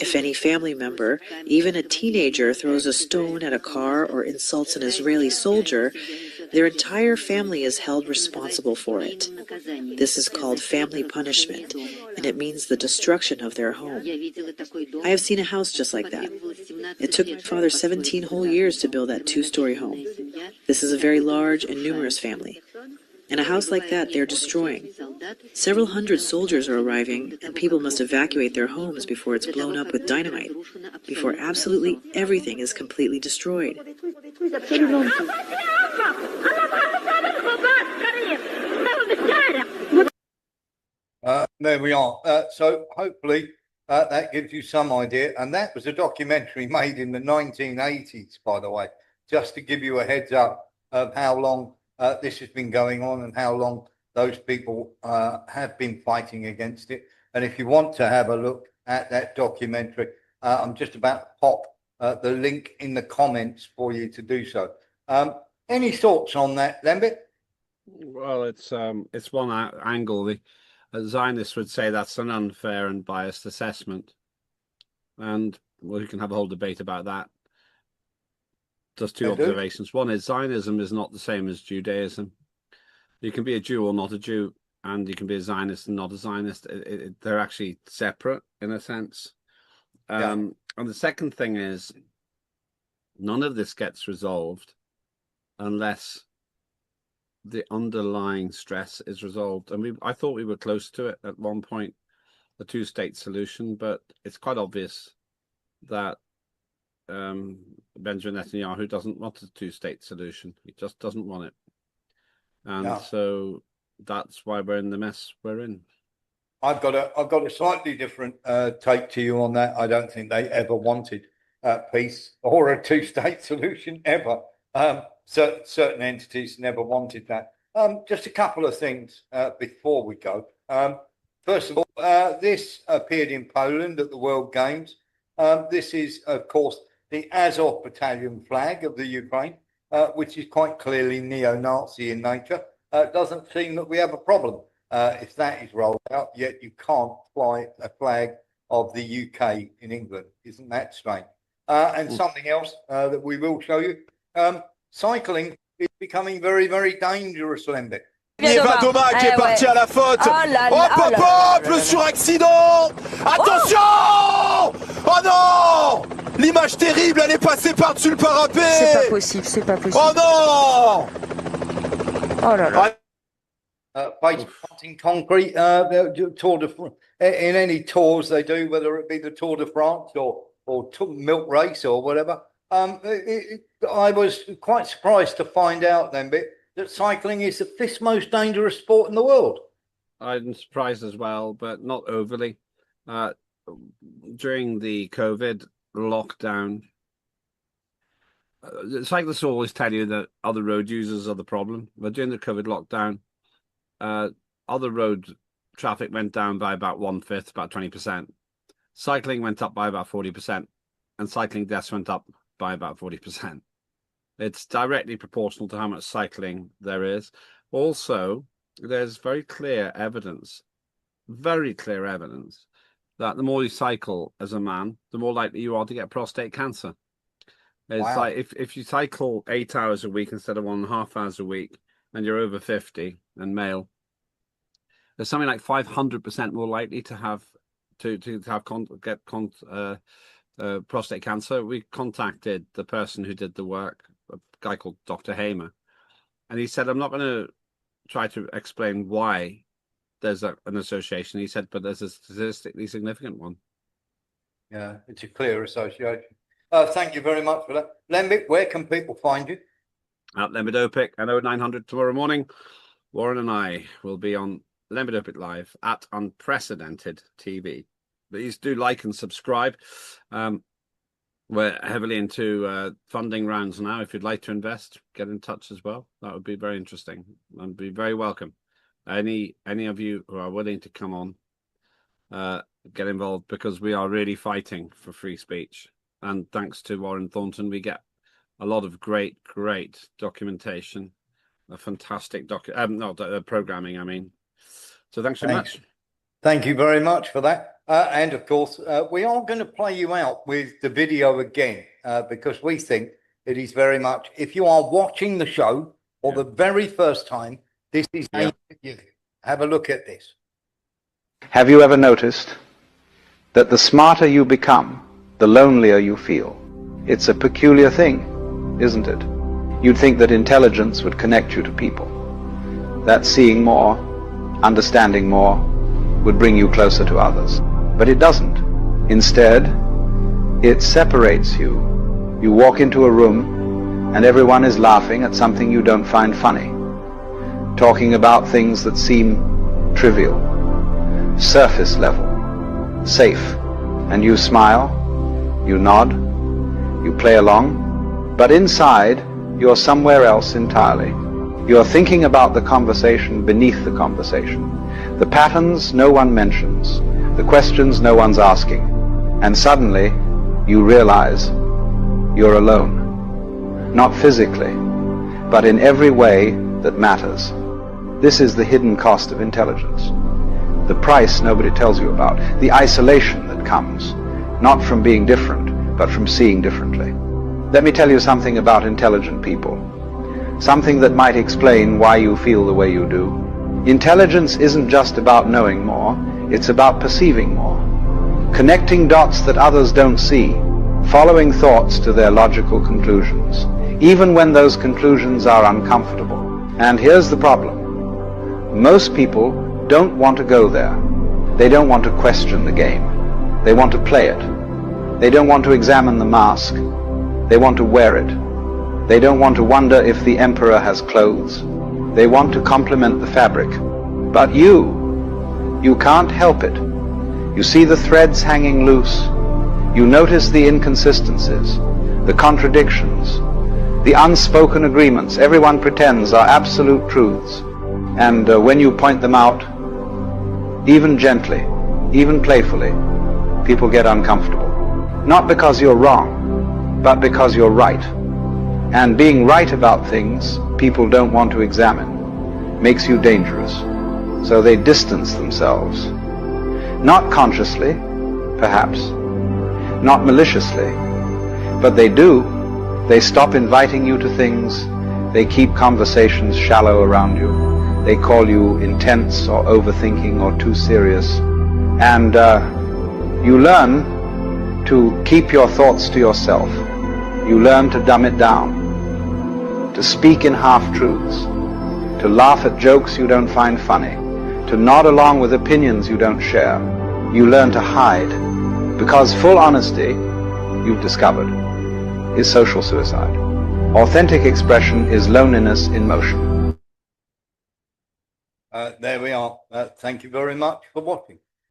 If any family member, even a teenager, throws a stone at a car or insults an Israeli soldier, Their entire family is held responsible for it. This is called family punishment, and it means the destruction of their home. I have seen a house just like that. It took my father 17 whole years to build that two-story home. This is a very large and numerous family. And a house like that, they're destroying. Several hundred soldiers are arriving, and people must evacuate their homes before it's blown up with dynamite, before absolutely everything is completely destroyed. There we are. So hopefully that gives you some idea. And that was a documentary made in the 1980s, by the way, just to give you a heads up of how long this has been going on and how long those people have been fighting against it. And if you want to have a look at that documentary, I'm just about to pop the link in the comments for you to do so. Any thoughts on that, Lembit? Well, it's one angle. The Zionists would say that's an unfair and biased assessment, and we can have a whole debate about that. Just two observations. One is Zionism is not the same as Judaism. You can be a Jew or not a Jew, and you can be a Zionist and not a Zionist. They're actually separate in a sense. And the second thing is, none of this gets resolved unless the underlying stress is resolved. And I thought we were close to it at one point, a two-state solution, but it's quite obvious that Benjamin Netanyahu doesn't want a two-state solution. He just doesn't want it. And so that's why we're in the mess we're in. I've got a slightly different take to you on that. I don't think they ever wanted peace or a two-state solution ever. Certain entities never wanted that. Just a couple of things before we go. First of all, this appeared in Poland at the World Games. This is, of course, the Azov Battalion flag of the Ukraine, which is quite clearly neo-Nazi in nature. It doesn't seem that we have a problem if that is rolled out, yet you can't fly a flag of the UK in England. Isn't that strange? And something else that we will show you. Cycling is becoming very, very dangerous, Lembit. Thomas qui est parti à la faute. Hop, hop, hop, le suraccident. Attention! Oh non! L'image terrible, elle est passée par-dessus le parapet. C'est pas possible, c'est pas possible. Oh non! Oh là là. Base in concrete, Tour de France. In any tours they do, whether it be the Tour de France or milk race or whatever. I was quite surprised to find out then that cycling is the fifth most dangerous sport in the world. I'm surprised as well, but not overly. During the COVID lockdown, cyclists always tell you that other road users are the problem. But during the COVID lockdown, other road traffic went down by about 1/5, about 20%. Cycling went up by about 40%, and cycling deaths went up by about 40%. It's directly proportional to how much cycling there is. Also, there's very clear evidence that the more you cycle as a man, the more likely you are to get prostate cancer. It's like if you cycle 8 hours a week instead of 1.5 hours a week, and you're over 50 and male, there's something like 500% more likely to have prostate cancer. We contacted the person who did the work, a guy called Dr. Hamer, and he said, I'm not going to try to explain why there's an association. He said, but there's a statistically significant one. Yeah, it's a clear association. Thank you very much for that. Lembit, where can people find you? At Lembit Opic at 0900 tomorrow morning. Warren and I will be on Lembit Opic Live at Unprecedented TV. Please do like and subscribe. We're heavily into funding rounds now. If you'd like to invest, get in touch as well. That would be very interesting and be very welcome. Any of you who are willing to come on, get involved, because we are really fighting for free speech. And thanks to Warren Thornton, we get a lot of great documentation, a fantastic programming, I mean. So thanks very much. Thank you very much for that. And of course, we are going to play you out with the video again, because we think it is very much, if you are watching the show or the very first time, this is aimed at you. Have a look at this. Have you ever noticed that the smarter you become, the lonelier you feel? It's a peculiar thing, isn't it? You'd think that intelligence would connect you to people, that seeing more, understanding more, would bring you closer to others. But it doesn't. Instead, it separates you. You walk into a room and everyone is laughing at something you don't find funny, talking about things that seem trivial, surface level, safe, and you smile, you nod, you play along, but inside you're somewhere else entirely. You're thinking about the conversation beneath the conversation, the patterns no one mentions, the questions no one's asking, and suddenly you realize you're alone. Not physically, but in every way that matters. This is the hidden cost of intelligence. The price nobody tells you about, the isolation that comes, not from being different, but from seeing differently. Let me tell you something about intelligent people, something that might explain why you feel the way you do. Intelligence isn't just about knowing more, it's about perceiving more, connecting dots that others don't see, following thoughts to their logical conclusions, even when those conclusions are uncomfortable. And here's the problem. Most people don't want to go there. They don't want to question the game. They want to play it. They don't want to examine the mask. They want to wear it. They don't want to wonder if the emperor has clothes. They want to complement the fabric. But you can't help it. You see the threads hanging loose. You notice the inconsistencies, the contradictions, the unspoken agreements everyone pretends are absolute truths. And when you point them out, even gently, even playfully, people get uncomfortable. Not because you're wrong, but because you're right. And being right about things people don't want to examine makes you dangerous. So they distance themselves. Not consciously, perhaps, not maliciously, but they do. They stop inviting you to things. They keep conversations shallow around you. They call you intense or overthinking or too serious. And you learn to keep your thoughts to yourself. You learn to dumb it down, to speak in half-truths, to laugh at jokes you don't find funny, to nod along with opinions you don't share. You learn to hide, because full honesty, you've discovered, is social suicide. Authentic expression is loneliness in motion. There we are. Thank you very much for watching.